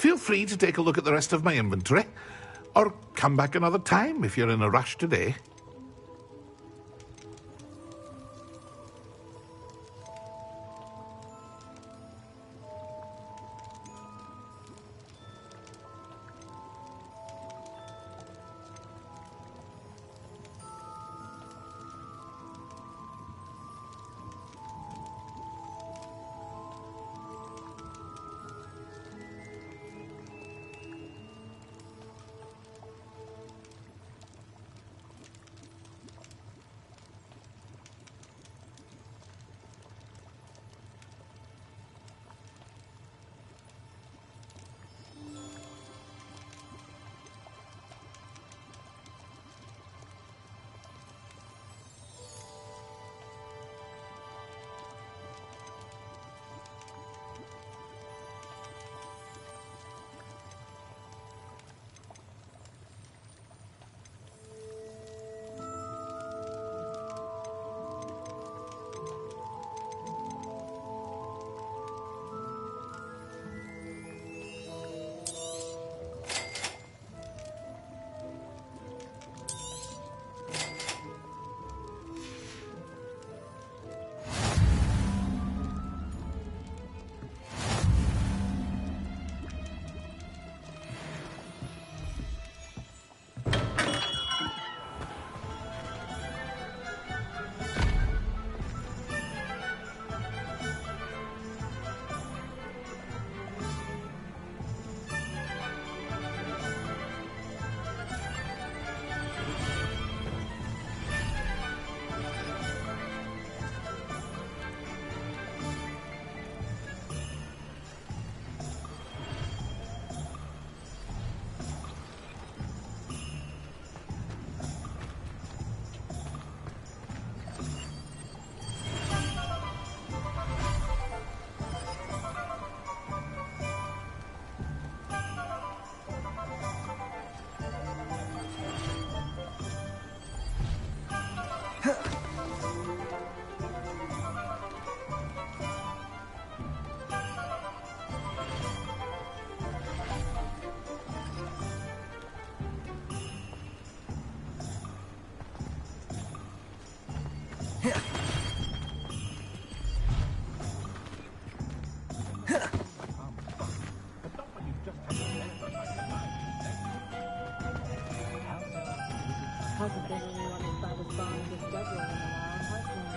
feel free to take a look at the rest of my inventory, or come back another time if you're in a rush today. Hasn't been anyone as bad as Barnes as Deborah around, has there?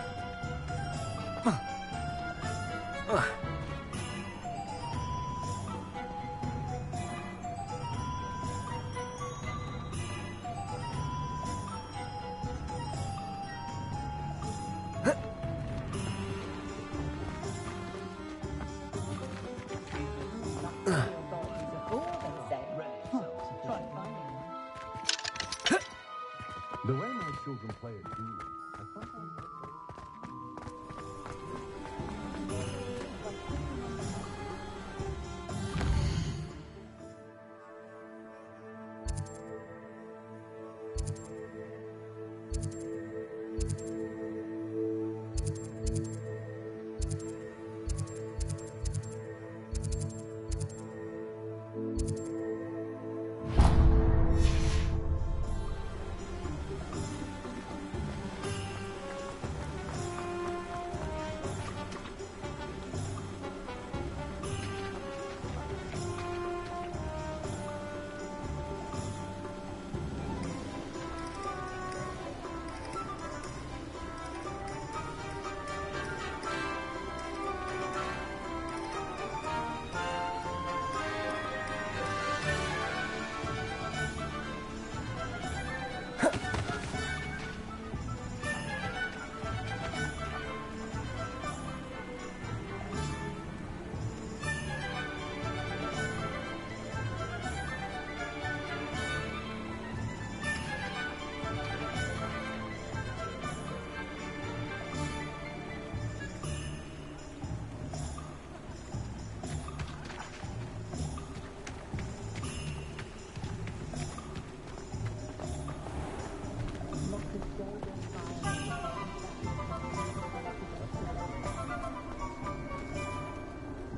The way my children play at Hogwarts, I sometimes...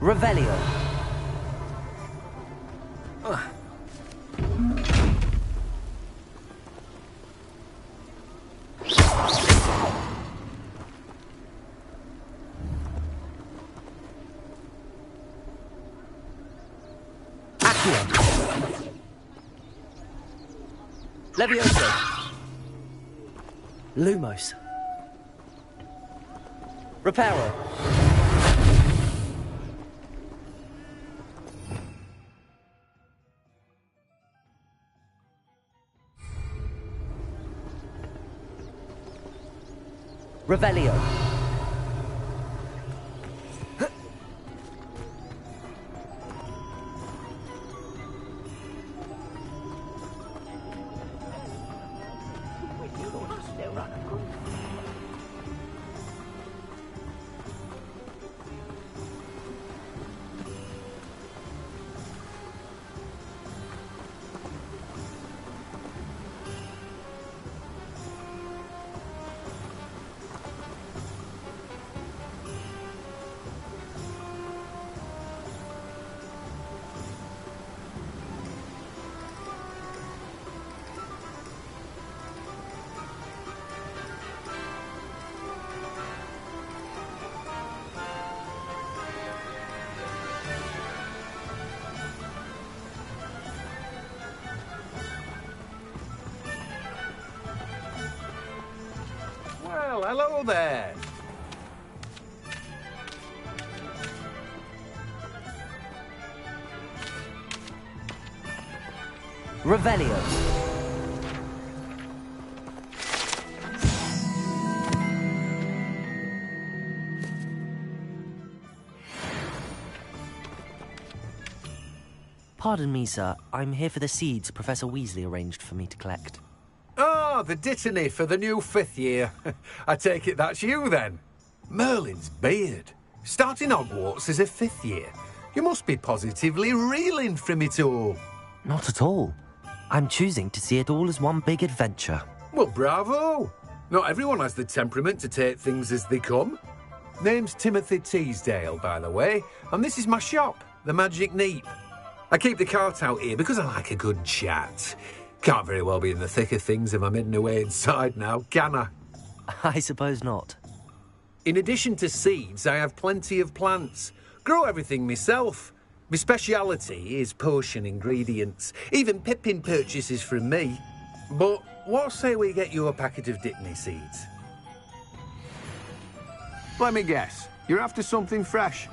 Revelio. Accio. Levioso. Lumos. Reparo. Revelio. Well, hello there. Revelio. Pardon me, sir. I'm here for the seeds Professor Weasley arranged for me to collect. Ah, the dittany for the new 5th year. I take it that's you, then. Merlin's beard. Starting Hogwarts as a 5th year. You must be positively reeling from it all. Not at all. I'm choosing to see it all as one big adventure. Well, bravo. Not everyone has the temperament to take things as they come. Name's Timothy Teasdale, by the way, and this is my shop, the Magic Neep. I keep the cart out here because I like a good chat. Can't very well be in the thick of things if I'm hidden away inside now, can I? I suppose not. In addition to seeds, I have plenty of plants. Grow everything myself. My speciality is potion ingredients. Even Pippin purchases from me. But what say we get you a packet of Dittany seeds? Let me guess. You're after something fresh.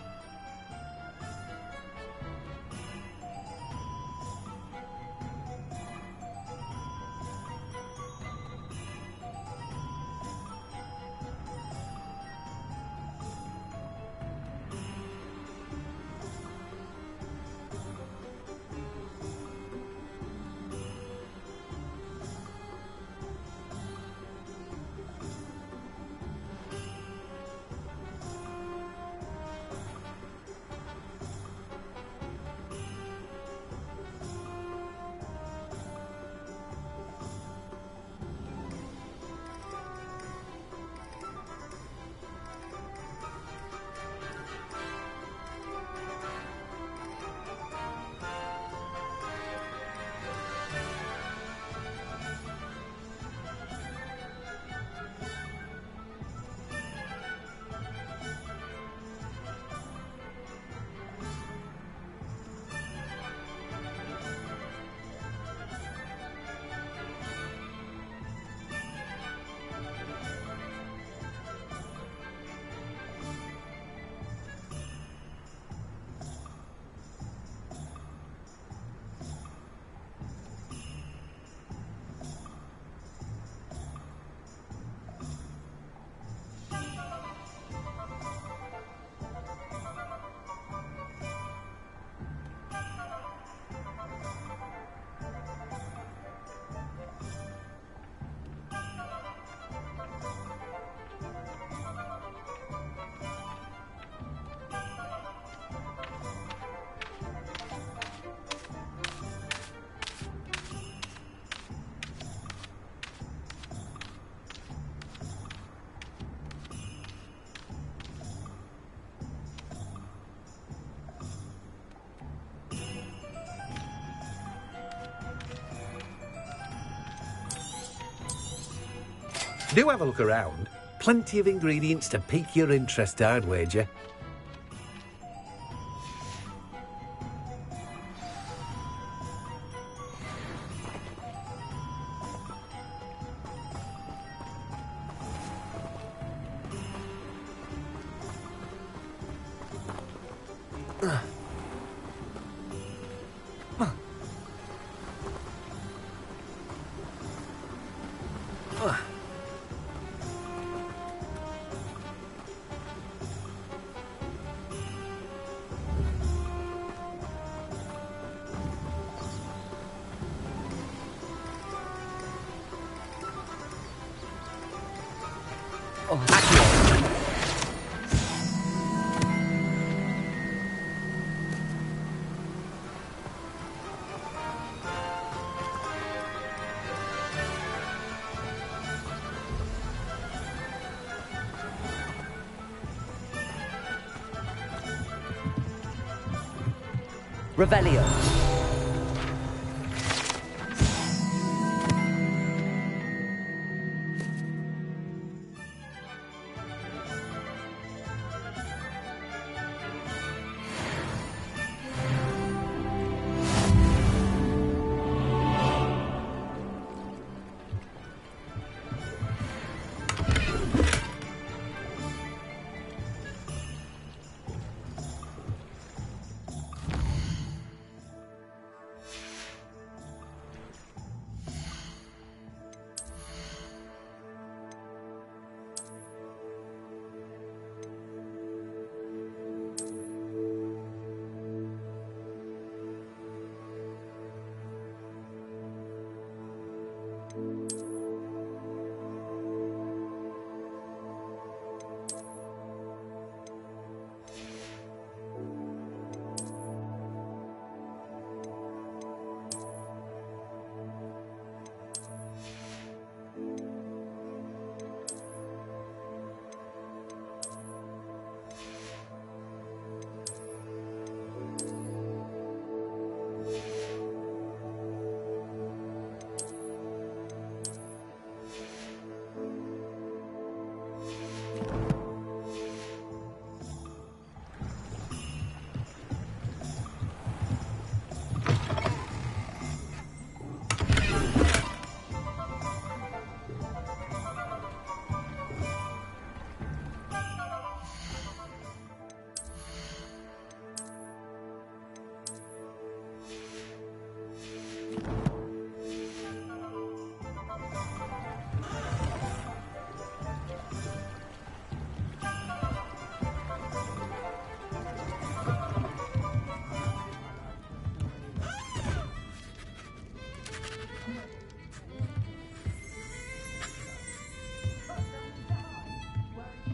Do have a look around. Plenty of ingredients to pique your interest, I'd wager. Revelio.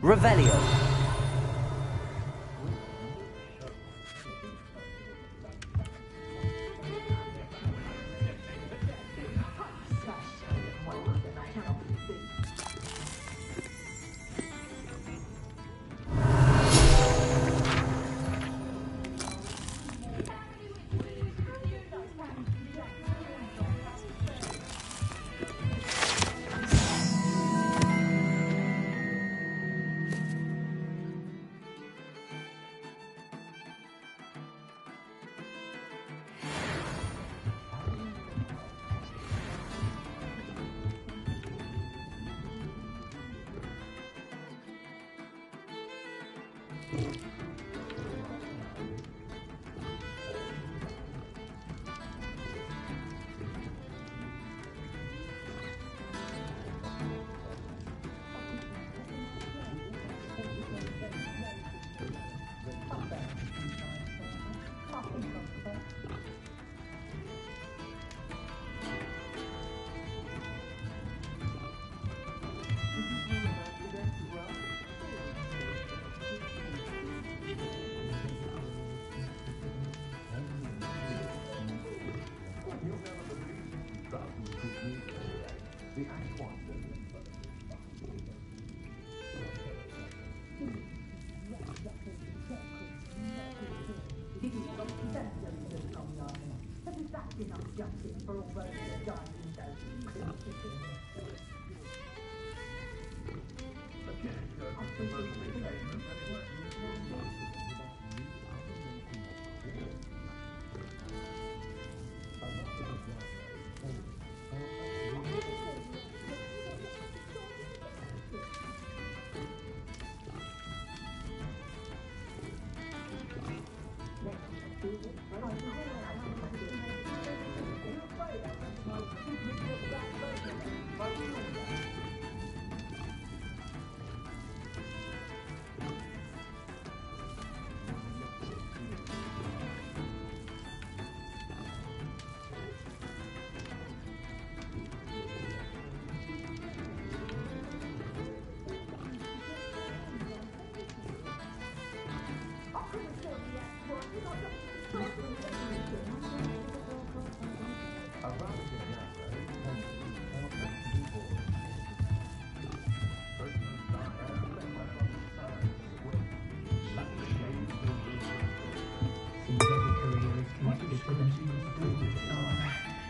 Revelio.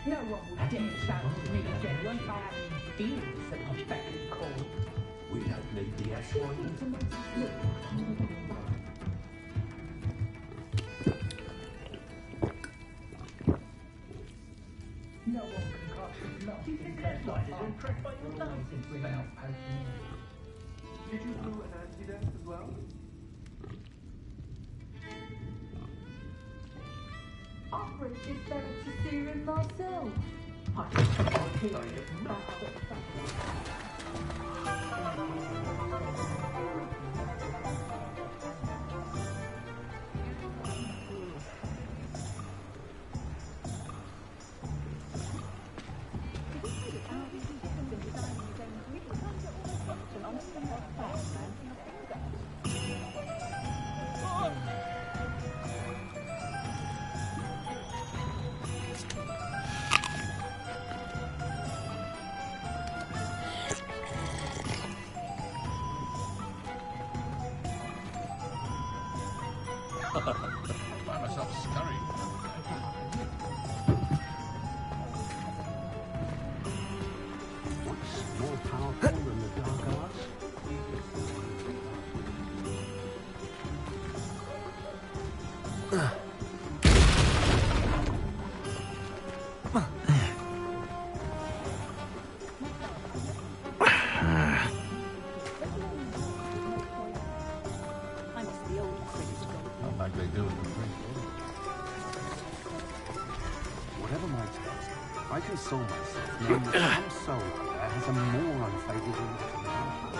No one would dare challenge me, Jen, if I had any feelings that are fairly cold. We don't need the echelon. No one can cast love. Do you think that light is impressed by your dancing without poking in? Did you do an anti-dance as well? I've read this better to see him myself. I can't kill you. I find myself scurrying. What's more powerful than the dark arts? Whatever my task, I console myself knowing that some soul out there has a more unfavourable look than mine.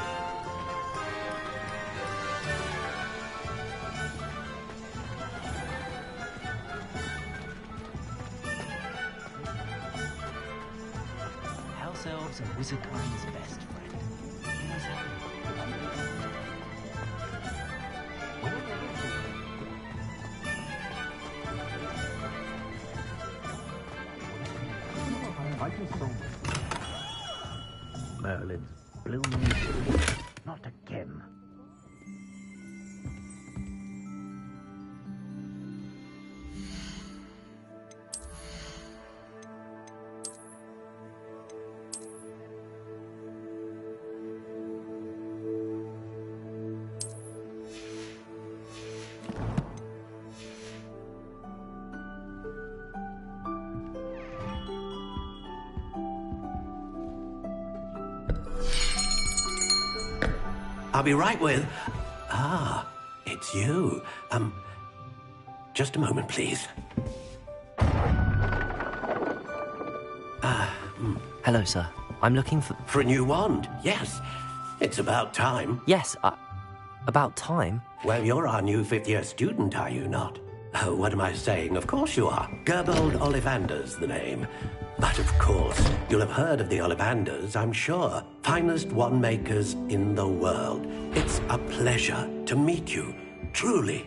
House elves are wizardkind's best friend. He knows how to love others. I console myself. Merlin's blooming. Not again. I'll be right with... Ah, it's you. Just a moment, please. Hello, sir. I'm looking for... For a new wand, yes. It's about time. Yes, about time? Well, you're our new fifth-year student, are you not? Oh, what am I saying? Of course you are. Gerbold Ollivander's the name. But of course, you'll have heard of the Ollivanders, I'm sure. Finest wand makers in the world. It's a pleasure to meet you, truly.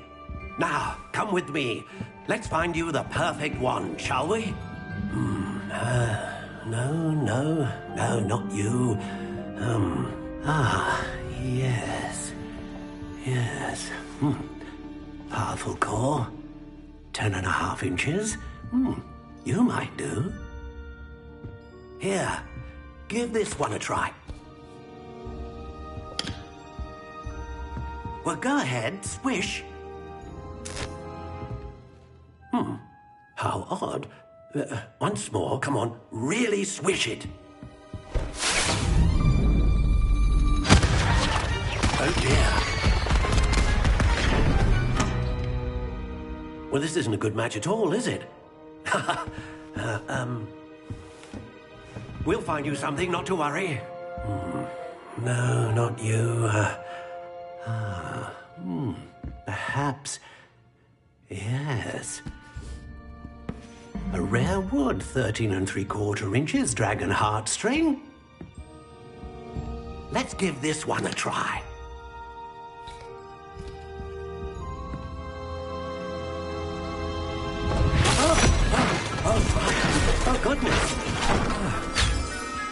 Now, come with me. Let's find you the perfect wand, shall we? No, not you. Yes. Powerful core. 10.5 inches. You might do. Here, give this one a try. Well, go ahead, swish. How odd. Once more, come on, really swish it. Oh dear. Well, this isn't a good match at all, is it? We'll find you something, not to worry. No, not you. Perhaps... Yes. A rare wood, 13 3/4 inches, dragon heartstring. Let's give this one a try. Oh, goodness.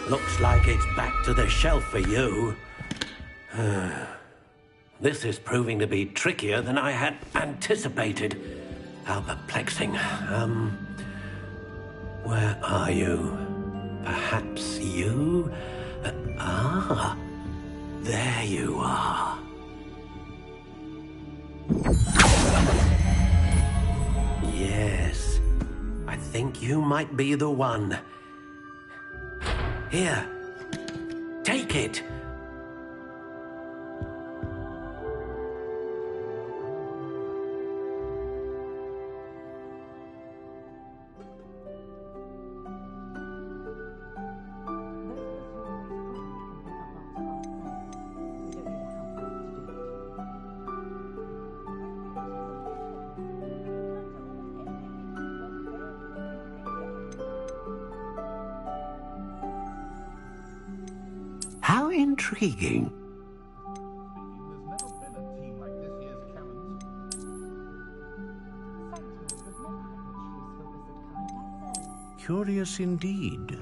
Looks like it's back to the shelf for you. This is proving to be trickier than I had anticipated. How perplexing. Where are you? Perhaps you? There you are. Yes, I think you might be the one. Here, take it. How intriguing. Curious indeed.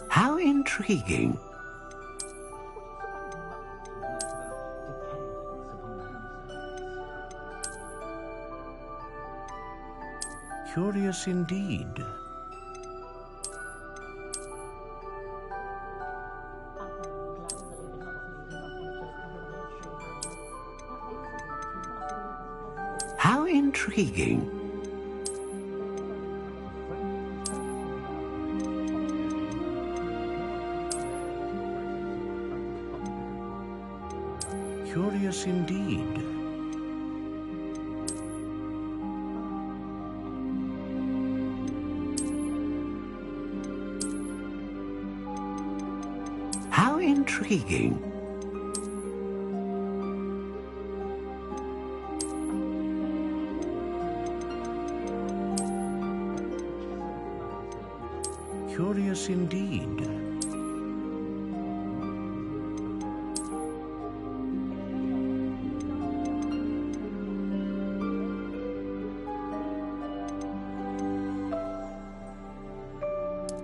How intriguing. Curious indeed. How intriguing. Curious indeed. How intriguing. Curious indeed.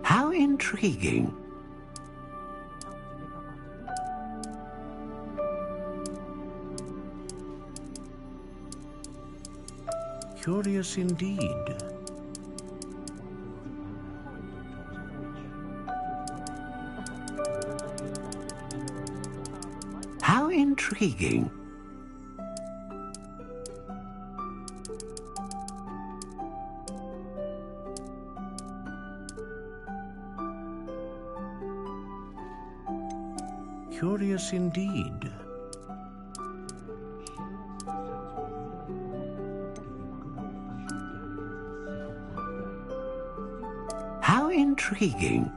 How intriguing. Curious indeed. How intriguing. Curious indeed. How intriguing.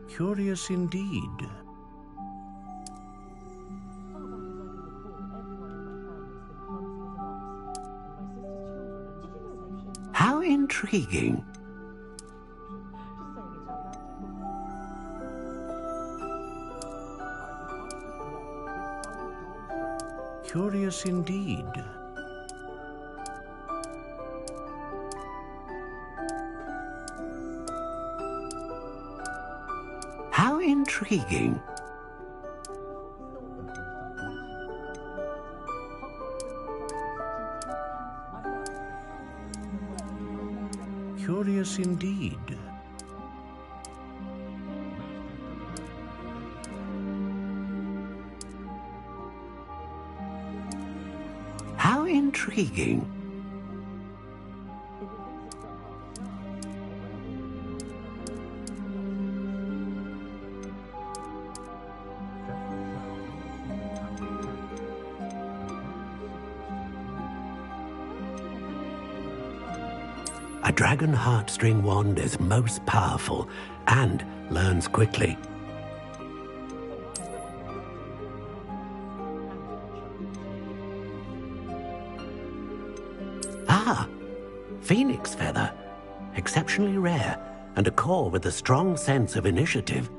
Curious indeed. How intriguing. Curious indeed. How intriguing. Curious indeed. How intriguing. A dragon heartstring wand is most powerful and learns quickly. Ah, phoenix feather. Exceptionally rare, and a core with a strong sense of initiative.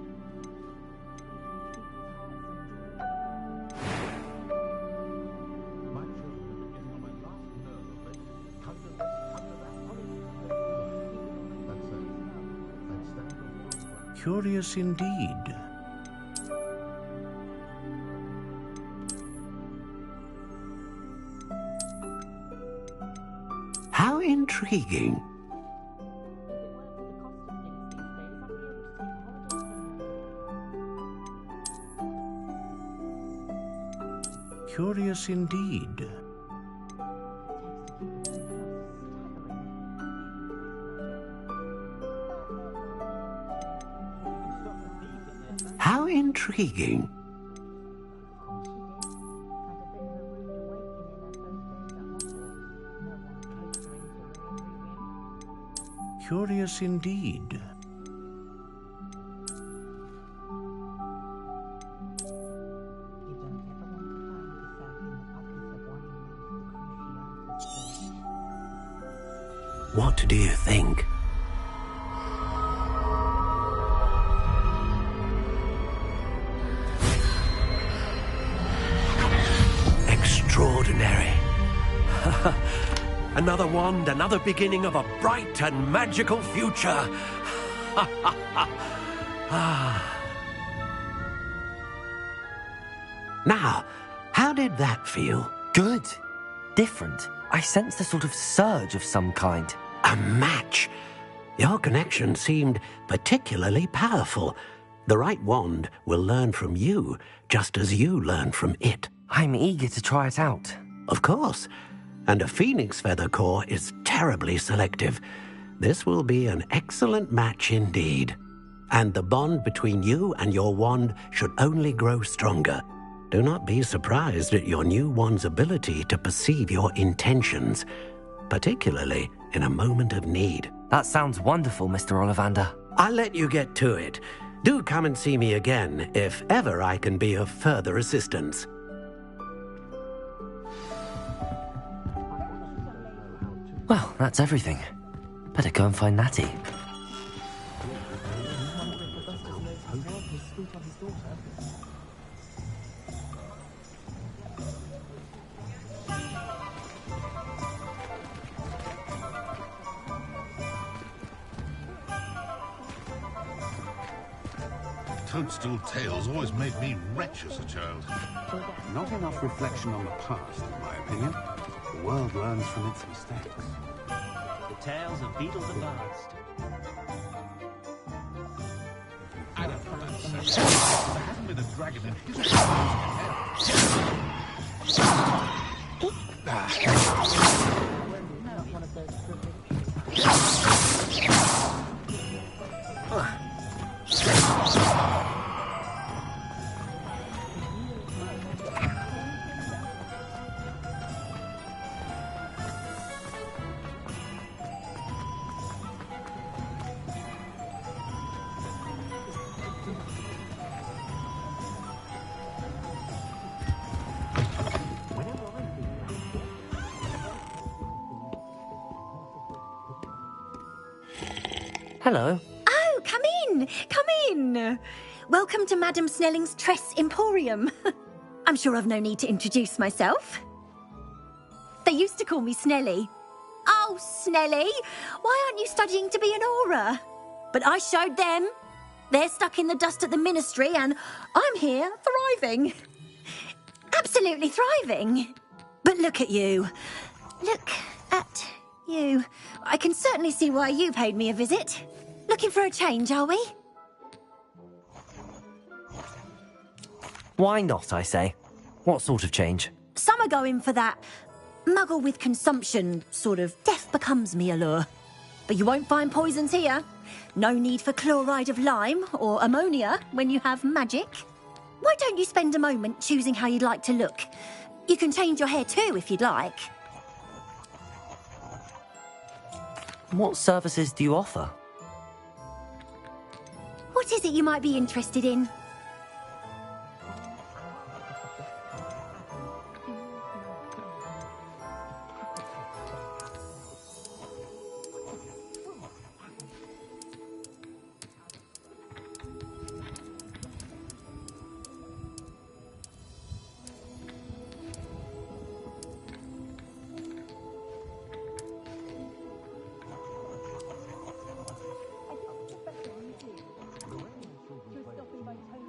Curious indeed. How intriguing. Curious indeed. How intriguing. Curious indeed. What do you think? Extraordinary. Another wand, another beginning of a bright and magical future. Now, how did that feel? Good. Different. I sensed a sort of surge of some kind. A match. Your connection seemed particularly powerful. The right wand will learn from you, just as you learn from it. I'm eager to try it out. Of course. And a phoenix feather core is terribly selective. This will be an excellent match indeed. And the bond between you and your wand should only grow stronger. Do not be surprised at your new wand's ability to perceive your intentions, particularly in a moment of need. That sounds wonderful, Mr. Ollivander. I'll let you get to it. Do come and see me again if ever I can be of further assistance. Well, that's everything. Better go and find Natty. Toadstool tales always made me wretch as a child. Not enough reflection on the past, in my opinion. The world learns from its mistakes. The tales of beetles and bards. I don't know what that says. There hasn't been a dragon in history. Hello. Oh, come in! Come in! Welcome to Madame Snelling's Tress Emporium. I'm sure I've no need to introduce myself. They used to call me Snelly. Oh, Snelly, why aren't you studying to be an aura? But I showed them. They're stuck in the dust at the ministry and I'm here thriving. Absolutely thriving. But look at you. Look at you. I can certainly see why you paid me a visit. Looking for a change, are we? Why not, I say? What sort of change? Some are going for that Muggle with consumption, sort of. Death becomes me allure. But you won't find poisons here. No need for chloride of lime or ammonia when you have magic. Why don't you spend a moment choosing how you'd like to look? You can change your hair too if you'd like. What services do you offer? What is it you might be interested in? Just stopping by Tony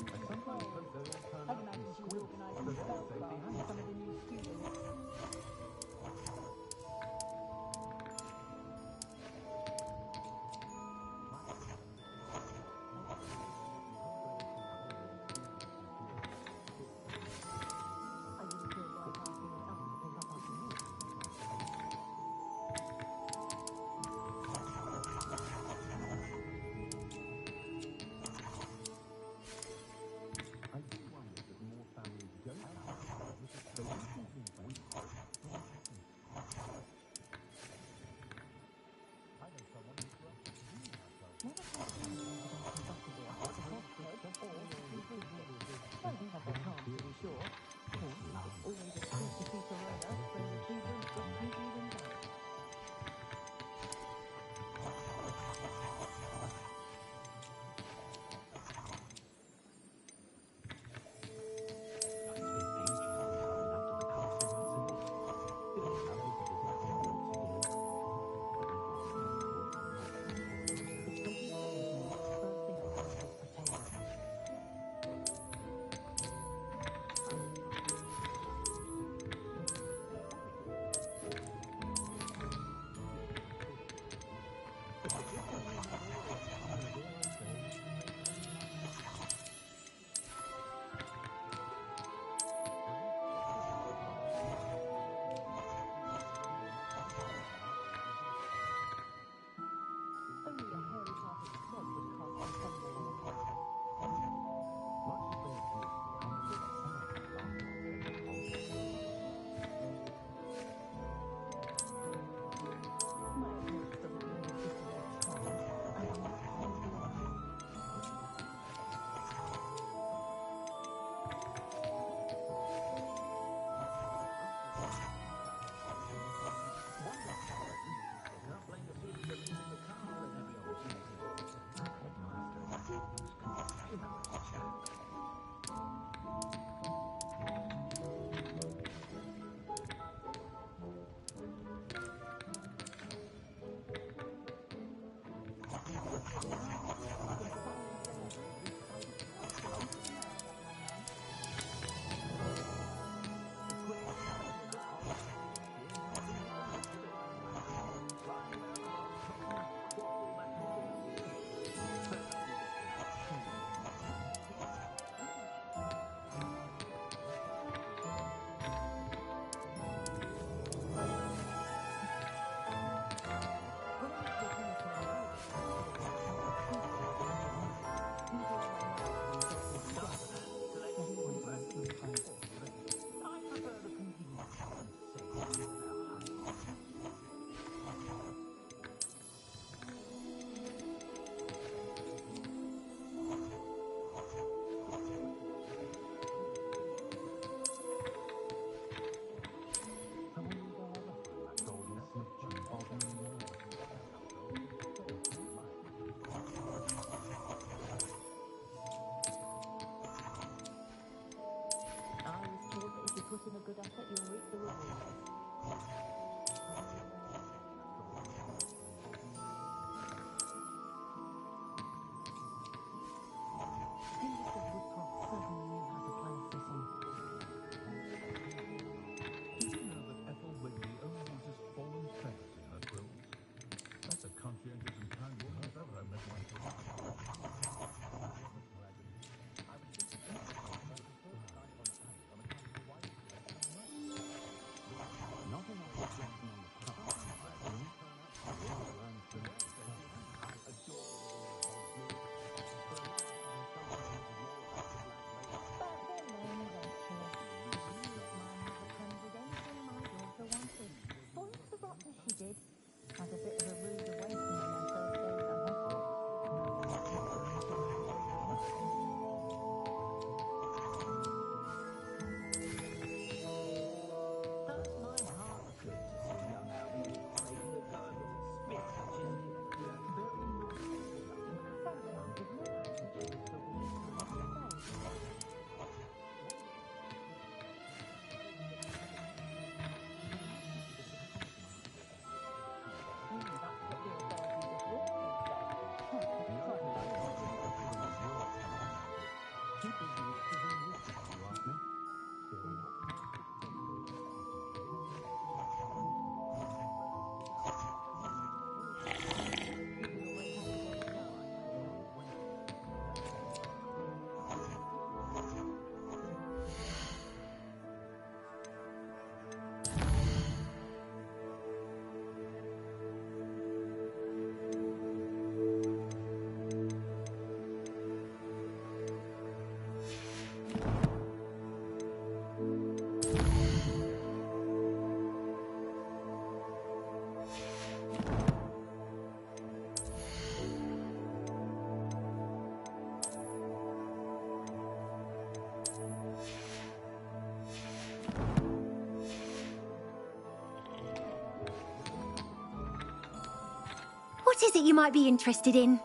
What is it you might be interested in?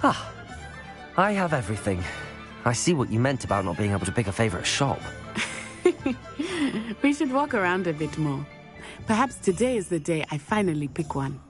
Ah, I have everything. I see what you meant about not being able to pick a favorite shop. We should walk around a bit more. Perhaps today is the day I finally pick one.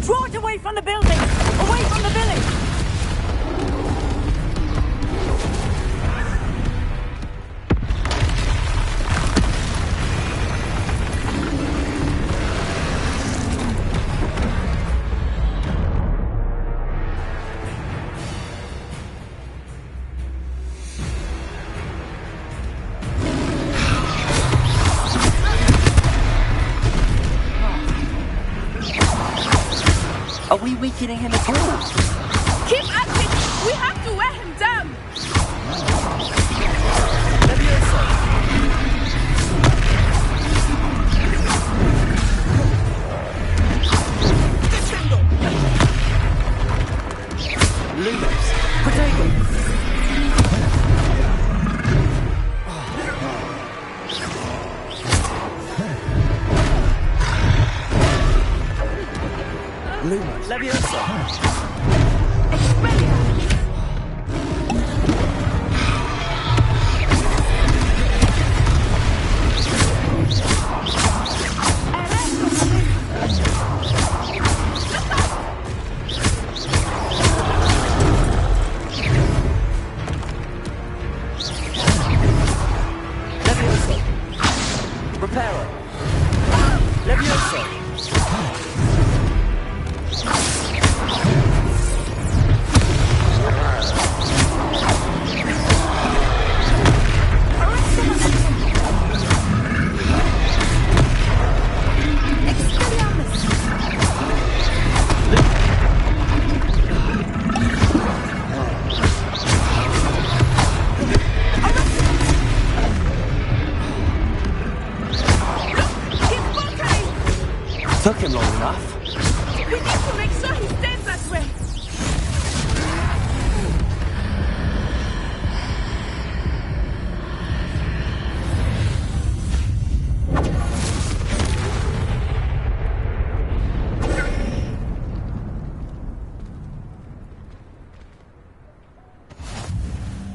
Draw it away from the building! Away from the village! Are we weakening him at all? Keep at it! We have to wear him down! Lumos, potato. Lumos, Leviosa. Reparo. Leviosa. Took him long enough. We need to make sure he stays that way.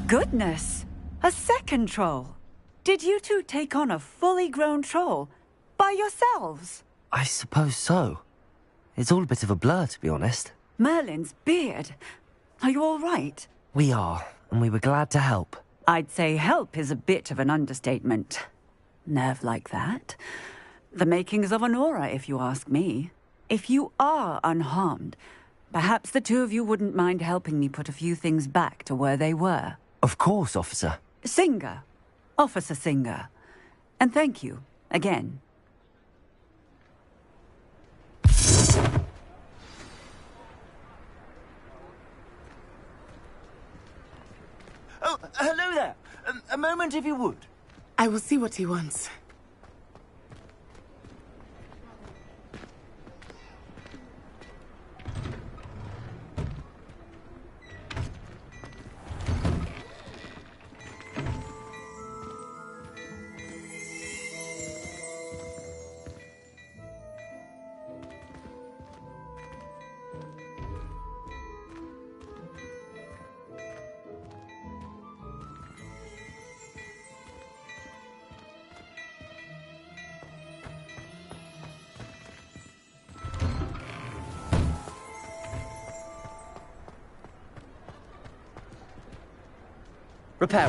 Goodness! A second troll! Did you two take on a fully grown troll by yourselves? I suppose so. It's all a bit of a blur, to be honest. Merlin's beard. Are you all right? We are, and we were glad to help. I'd say help is a bit of an understatement. Nerve like that. The makings of an aura, if you ask me. If you are unharmed, perhaps the two of you wouldn't mind helping me put a few things back to where they were. Of course, officer. Singer. Officer Singer. And thank you, again. Oh, hello there. A moment, if you would. I will see what he wants. Reparo.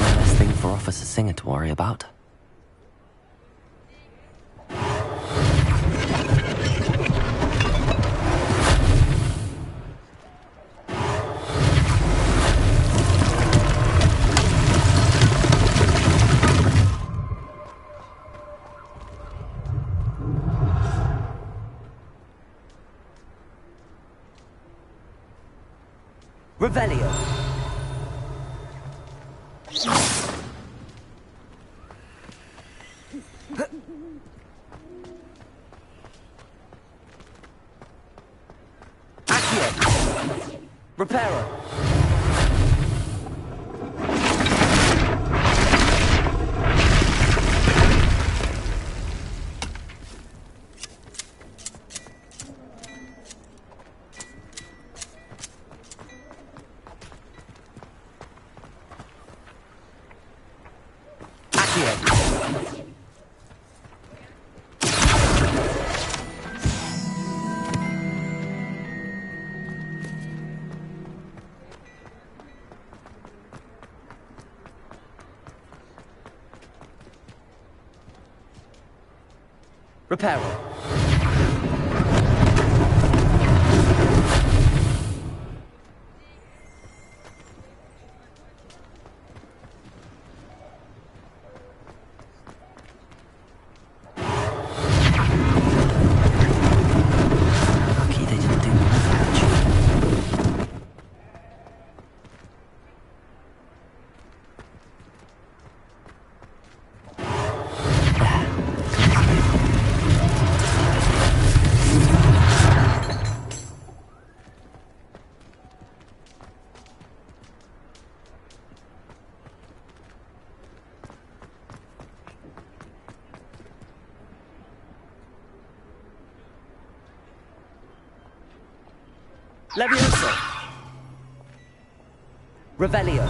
Less thing for Officer Singer to worry about. Revelio. Accio. Reparo. Reparo. Lucky they didn't do more damage. Levioso. Revelio.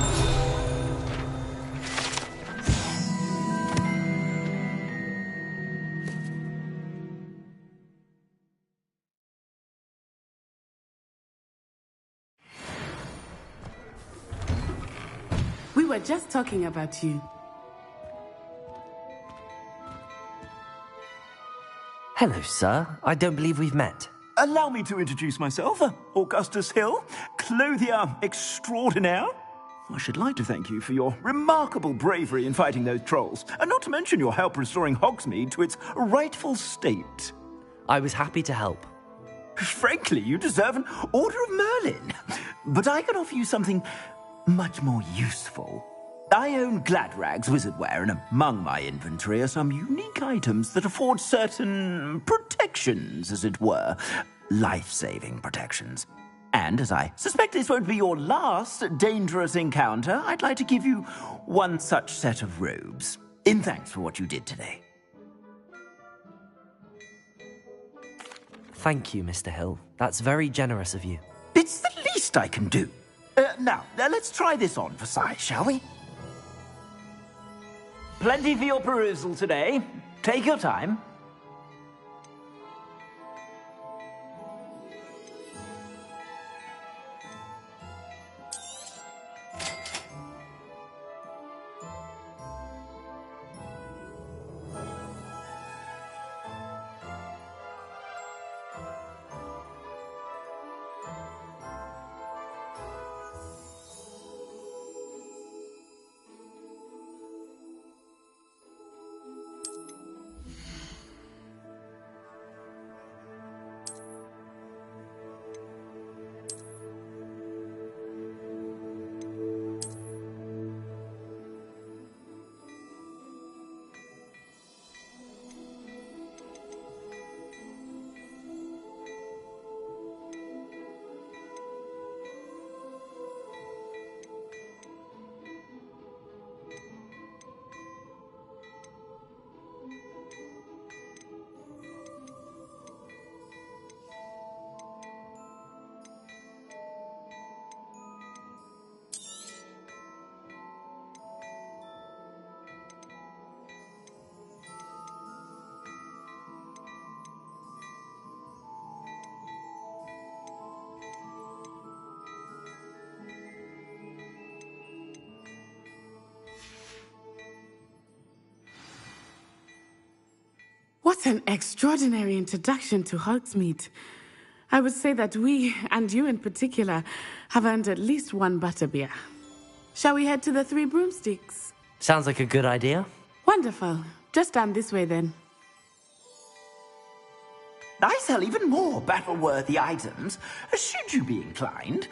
We were just talking about you. Hello, sir. I don't believe we've met. Allow me to introduce myself, Augustus Hill, clothier extraordinaire. I should like to thank you for your remarkable bravery in fighting those trolls, and not to mention your help restoring Hogsmeade to its rightful state. I was happy to help. Frankly, you deserve an Order of Merlin. But I can offer you something much more useful. I own Gladrag's wizardware, and among my inventory are some unique items that afford certain protections, as it were. Life-saving protections. And as I suspect this won't be your last dangerous encounter, I'd like to give you one such set of robes, in thanks for what you did today. Thank you, Mr. Hill. That's very generous of you. It's the least I can do. Now, let's try this on for size, shall we? Plenty for your perusal today. Take your time. What an extraordinary introduction to Hogsmeade. I would say that we, and you in particular, have earned at least one butterbeer. Shall we head to the Three Broomsticks? Sounds like a good idea. Wonderful. Just down this way then. I sell even more battle-worthy items, should you be inclined.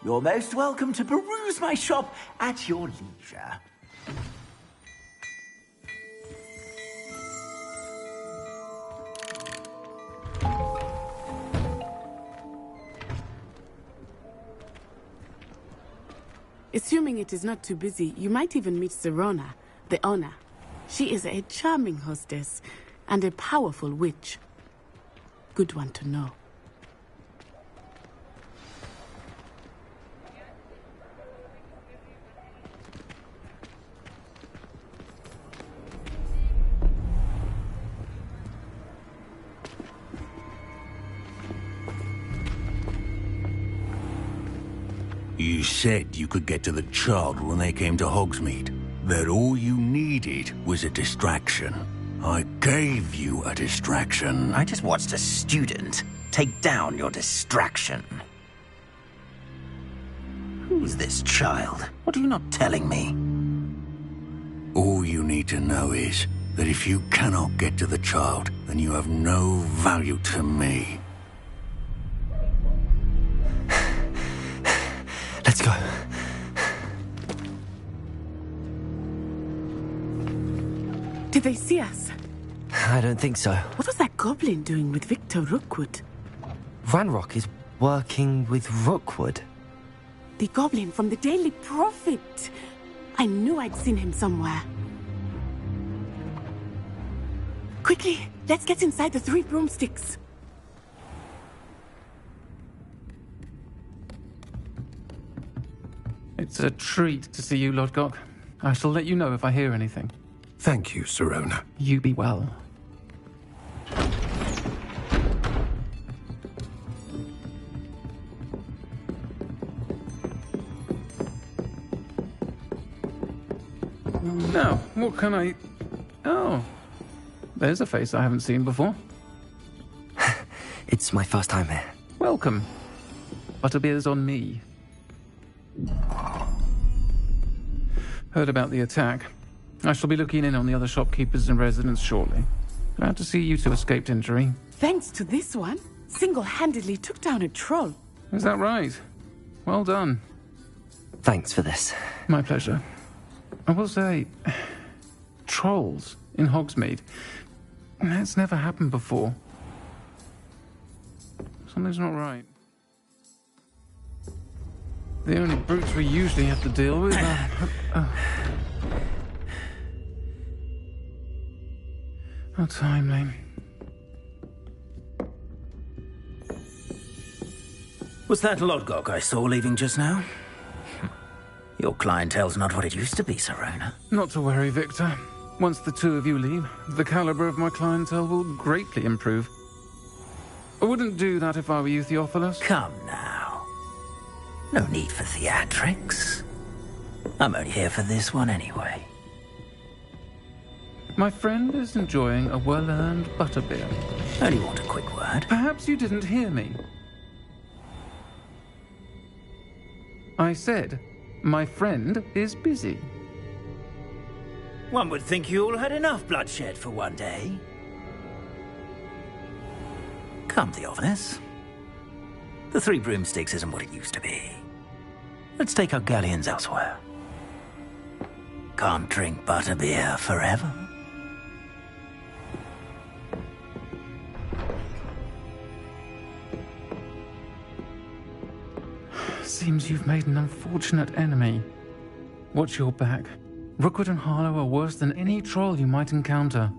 You're most welcome to peruse my shop at your leisure. Assuming it is not too busy, you might even meet Serona, the owner. She is a charming hostess and a powerful witch. Good one to know. You said you could get to the child when they came to Hogsmeade. That all you needed was a distraction. I gave you a distraction. I just watched a student take down your distraction. Who's this child? What are you not telling me? All you need to know is that if you cannot get to the child, then you have no value to me. Let's go. Did they see us? I don't think so. What was that goblin doing with Victor Rookwood? Ranrock is working with Rookwood. The goblin from the Daily Prophet. I knew I'd seen him somewhere. Quickly, let's get inside the 3 broomsticks. It's a treat to see you, Lodgok. I shall let you know if I hear anything. Thank you, Serona. You be well. Now, what can I... Oh, there's a face I haven't seen before. It's my first time here. Welcome. Butterbeer's on me. Heard about the attack. I shall be looking in on the other shopkeepers and residents shortly. Glad to see you two escaped injury. Thanks to this one, single-handedly took down a troll. Is that right? Well done. Thanks for this. My pleasure. I will say, trolls in Hogsmeade. That's never happened before. Something's not right. The only brutes we usually have to deal with are... How timely. Was that Lodgok I saw leaving just now? Your clientele's not what it used to be, Serona. Not to worry, Victor. Once the two of you leave, the caliber of my clientele will greatly improve. I wouldn't do that if I were you, Theophilus. Come now. No need for theatrics. I'm only here for this one anyway. My friend is enjoying a well-earned butterbeer. Only want a quick word. Perhaps you didn't hear me. I said, my friend is busy. One would think you all had enough bloodshed for one day. Come, Theophilus. The 3 broomsticks isn't what it used to be. Let's take our galleons elsewhere. Can't drink butterbeer forever. Seems you've made an unfortunate enemy. Watch your back. Rookwood and Harlow are worse than any troll you might encounter.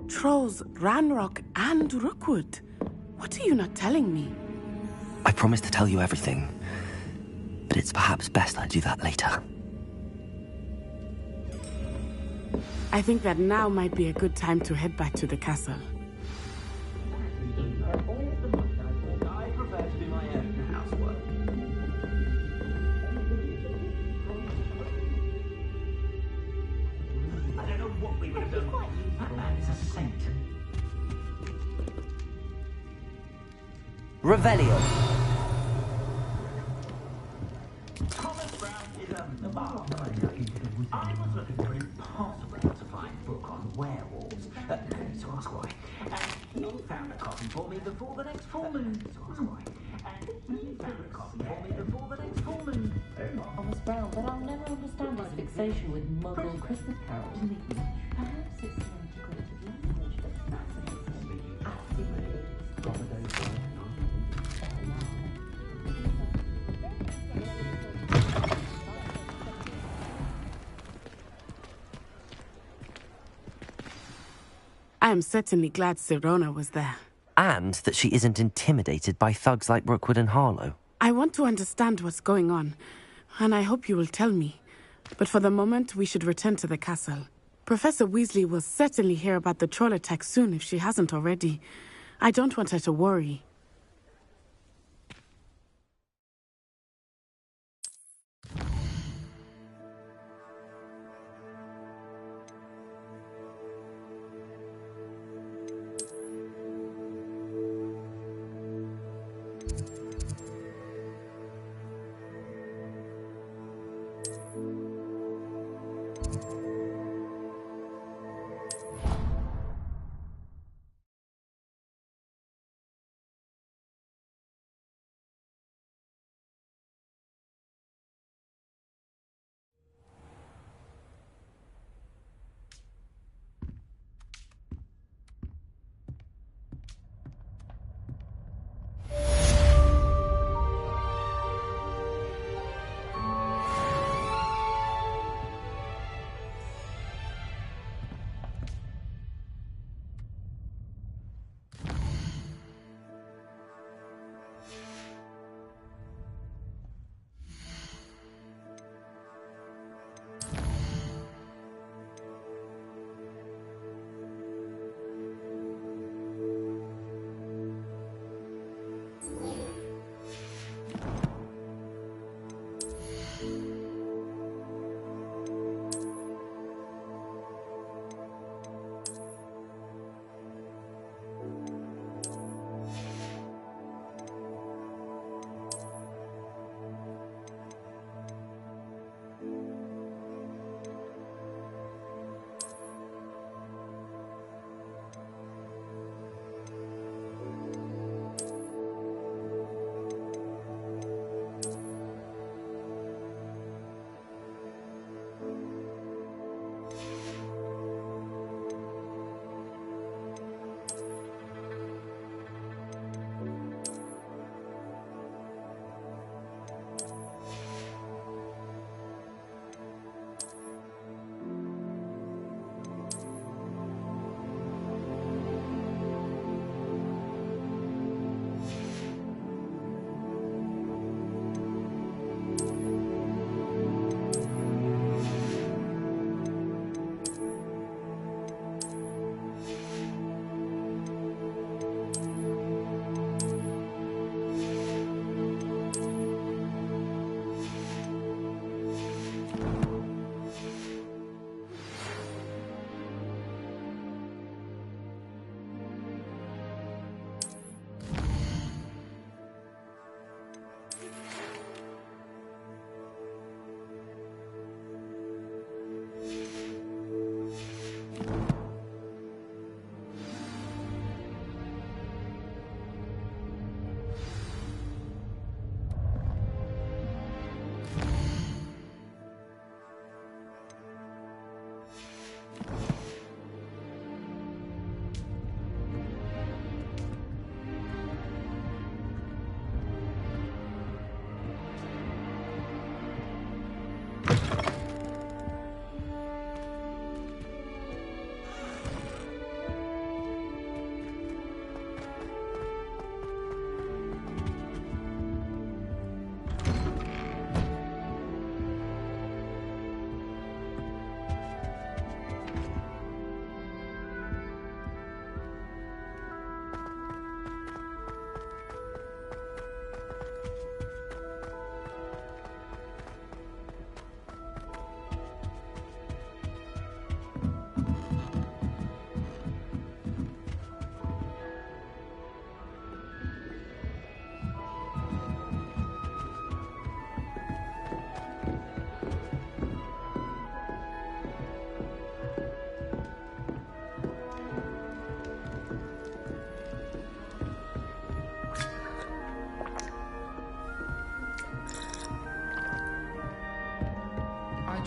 Trolls, Ranrock, and Rookwood. What are you not telling me? I promised to tell you everything, but it's perhaps best I do that later. I think that now might be a good time to head back to the castle. I prefer to do my own housework. I don't know what we would have done. That man is a saint. Revelio. Thomas Brown is a bard. I was looking for impossible to find book on werewolves. No need to ask why. And he found a copy for me before the next full moon. To ask why. And he found a copy for me before the next full moon. Thomas Brown, but I'll never understand his fixation with Muggle Christmas carols. Perhaps it's an integrated language that fascinates him. I am certainly glad Sirona was there. And that she isn't intimidated by thugs like Rookwood and Harlow. I want to understand what's going on, and I hope you will tell me. But for the moment, we should return to the castle. Professor Weasley will certainly hear about the troll attack soon if she hasn't already. I don't want her to worry.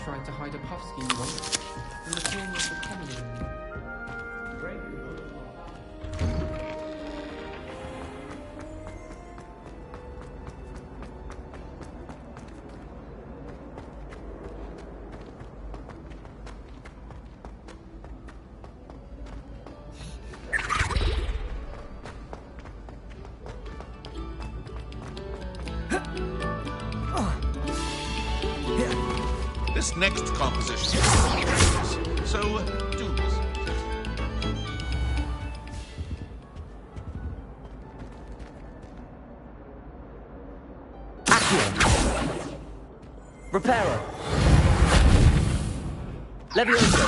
Tried to hide a puff ski once in the corner of the penny room. This next composition. So, do listen. Accio. Reparo. Levioso.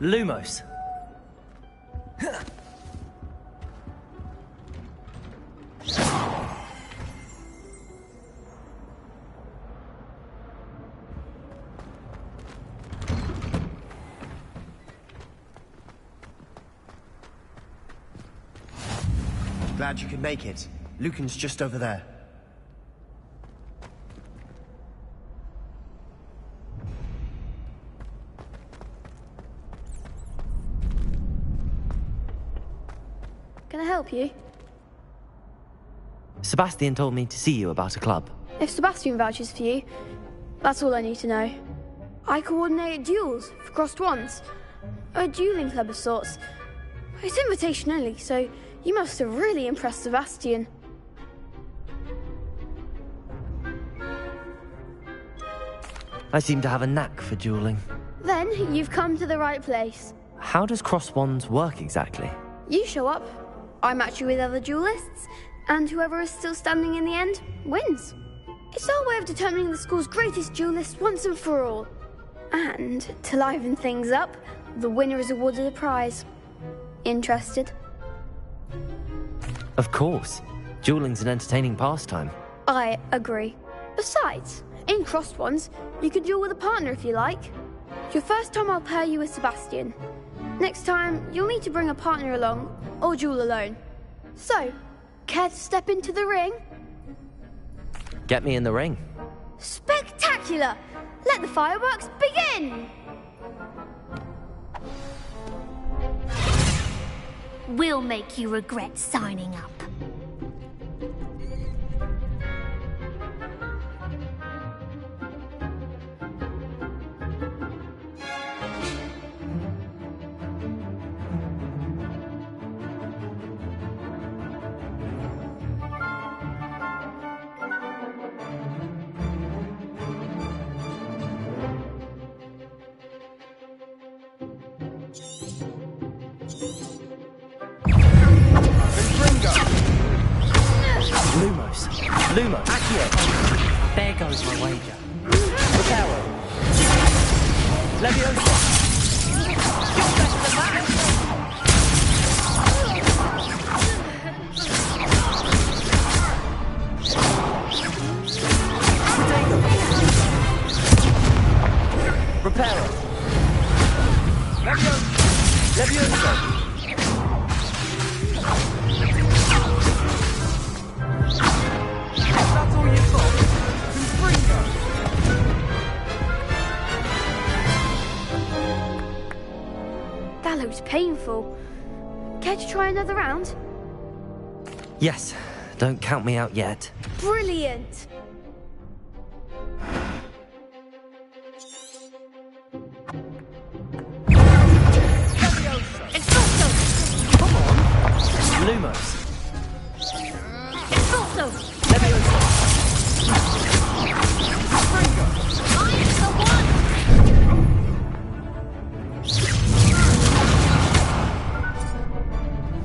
Lumos. Glad you could make it. Lucan's just over there. Can I help you? Sebastian told me to see you about a club. If Sebastian vouches for you, that's all I need to know. I coordinate duels for crossed ones. A dueling club of sorts. It's invitation only, so you must have really impressed Sebastian. I seem to have a knack for dueling. Then you've come to the right place. How does cross wands work exactly? You show up, I match you with other duelists, and whoever is still standing in the end wins. It's our way of determining the school's greatest duelist once and for all. And to liven things up, the winner is awarded a prize. Interested? Of course. Dueling's an entertaining pastime. I agree. Besides, in crossed ones, you can duel with a partner if you like. Your first time I'll pair you with Sebastian. Next time, you'll need to bring a partner along, or duel alone. So, care to step into the ring? Get me in the ring. Spectacular! Let the fireworks begin! We'll make you regret signing up. Lumos. Accio. There goes my wager. Reparo. Leviosa. You're better than that. Reparo. Leviosa. That's all you've got? That looks painful. Care to try another round? Yes. Don't count me out yet. Brilliant! Come on. Lumos. Expulso! Leviosa. I'm the one!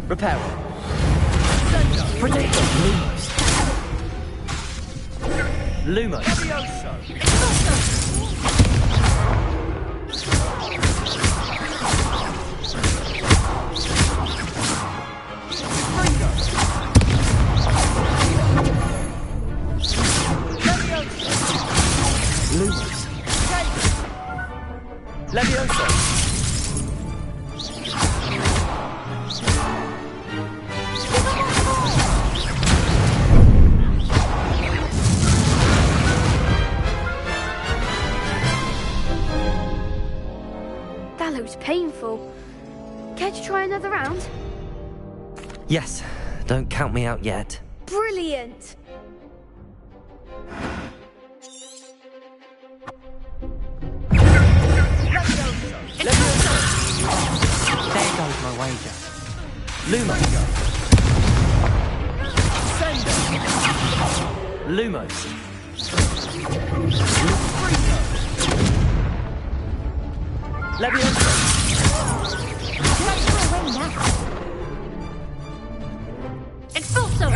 Reparo. Protector. Lumos. Lumos. Lumos. Leviosa. That looks painful. Care to try another round? Yes. Don't count me out yet. Brilliant! There goes my wager. Lumos. Lumos. Leviosa! Expulso!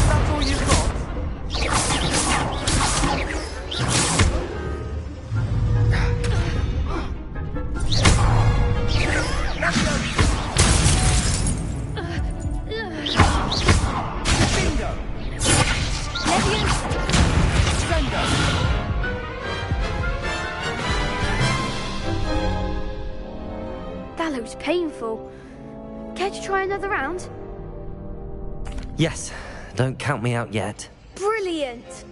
That's all you've got? Bingo! Leviosa! Sendo! That looks painful. Care to try another round? Yes, don't count me out yet. Brilliant!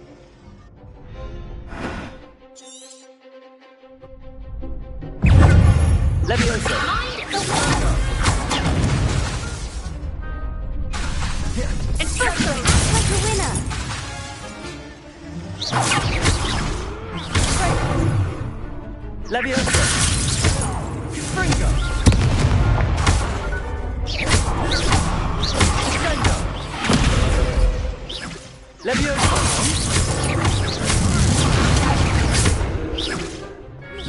Leviosa! Expulso! Like a winner! Leviosa! Fringo! Leviosa!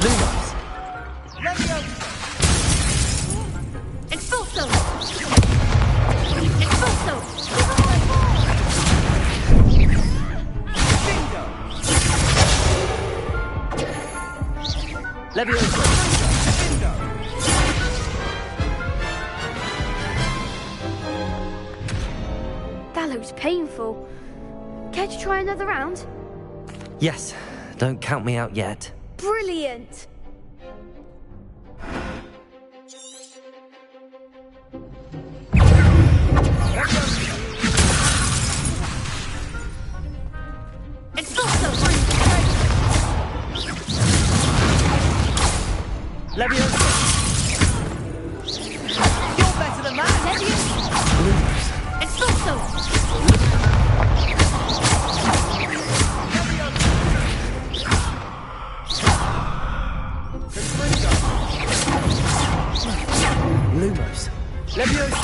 Lumos! Expulso! Expulso! Leviosa! That looks painful. Care to try another round? Yes, don't count me out yet. Brilliant! Expulso! Leviosa! You're better than that! Leviosa! Expulso! Lumos! Leviosa!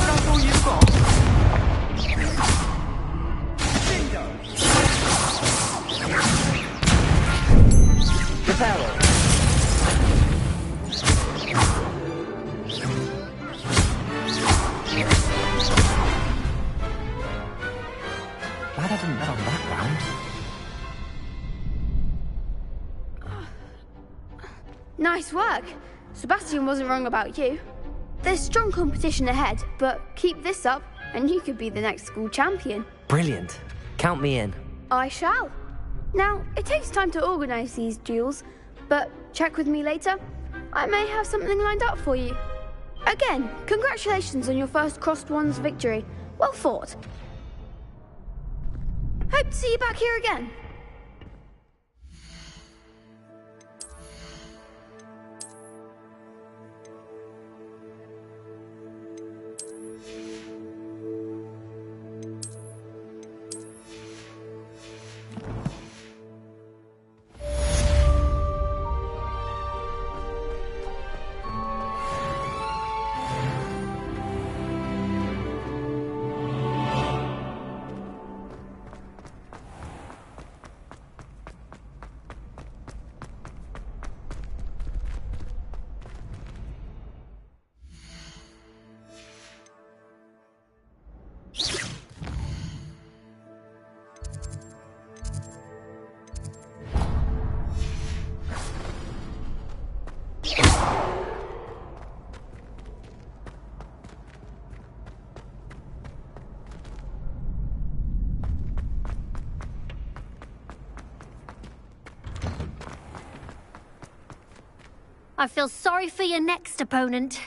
That's all you've got? Reparo! Glad I didn't bet on that round. Nice work. Sebastian wasn't wrong about you. There's strong competition ahead, but keep this up and you could be the next school champion. Brilliant. Count me in. I shall. Now, it takes time to organise these duels, but check with me later. I may have something lined up for you. Again, congratulations on your first Crossed Wands victory. Well fought. Hope to see you back here again. I feel sorry for your next opponent.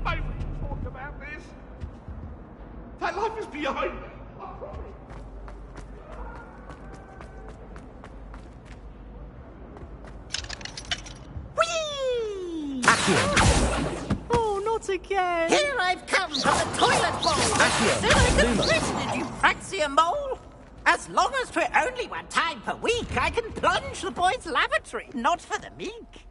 I won't talk about this. That life is behind me. I promise. Oh, not not again. Here I've come for the toilet bowl. Accio, Then I can Luma. listen, you fancy a mole? As long as 'twere only one time per week, I can plunge the boy's lavatory, not for the meek.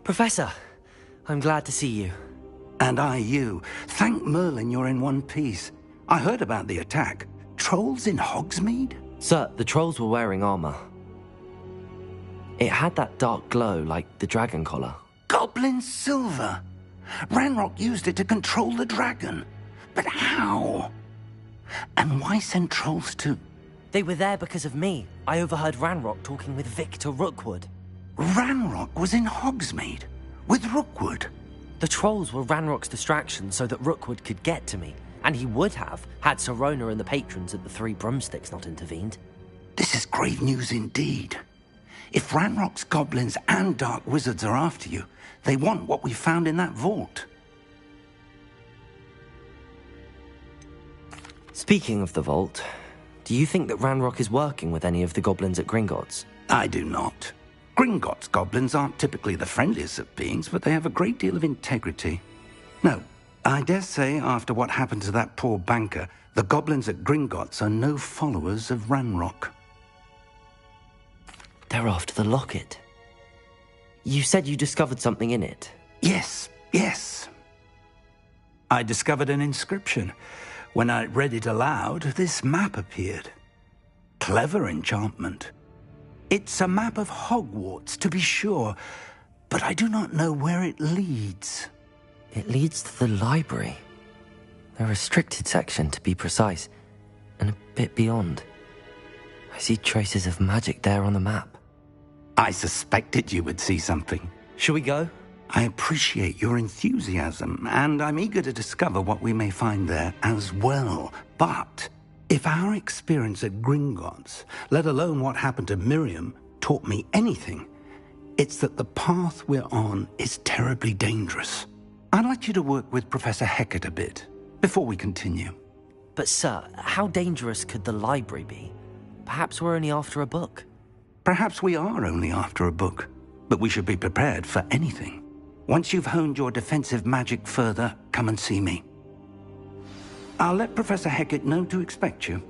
Professor, I'm glad to see you. And I you. Thank Merlin you're in one piece. I heard about the attack. Trolls in Hogsmeade? Sir, the trolls were wearing armor. It had that dark glow like the dragon collar. Goblin silver. Ranrock used it to control the dragon. But how? And why send trolls to... They were there because of me. I overheard Ranrock talking with Victor Rookwood. Ranrock was in Hogsmeade? With Rookwood? The trolls were Ranrock's distraction so that Rookwood could get to me. And he would have, had Sirona and the patrons at the Three Broomsticks not intervened. This is grave news indeed. If Ranrock's goblins and dark wizards are after you, they want what we found in that vault. Speaking of the vault, do you think that Ranrock is working with any of the goblins at Gringotts? I do not. Gringotts goblins aren't typically the friendliest of beings, but they have a great deal of integrity. No, I dare say after what happened to that poor banker, the goblins at Gringotts are no followers of Ranrock. They're after the locket. You said you discovered something in it. Yes. I discovered an inscription. When I read it aloud, this map appeared. Clever enchantment. It's a map of Hogwarts, to be sure, but I do not know where it leads. It leads to the library. The restricted section, to be precise, and a bit beyond. I see traces of magic there on the map. I suspected you would see something. Shall we go? I appreciate your enthusiasm, and I'm eager to discover what we may find there as well. But if our experience at Gringotts, let alone what happened to Miriam, taught me anything, it's that the path we're on is terribly dangerous. I'd like you to work with Professor Hecat a bit, before we continue. But sir, how dangerous could the library be? Perhaps we're only after a book. Perhaps we are only after a book, but we should be prepared for anything. Once you've honed your defensive magic further, come and see me. I'll let Professor Hecat know to expect you.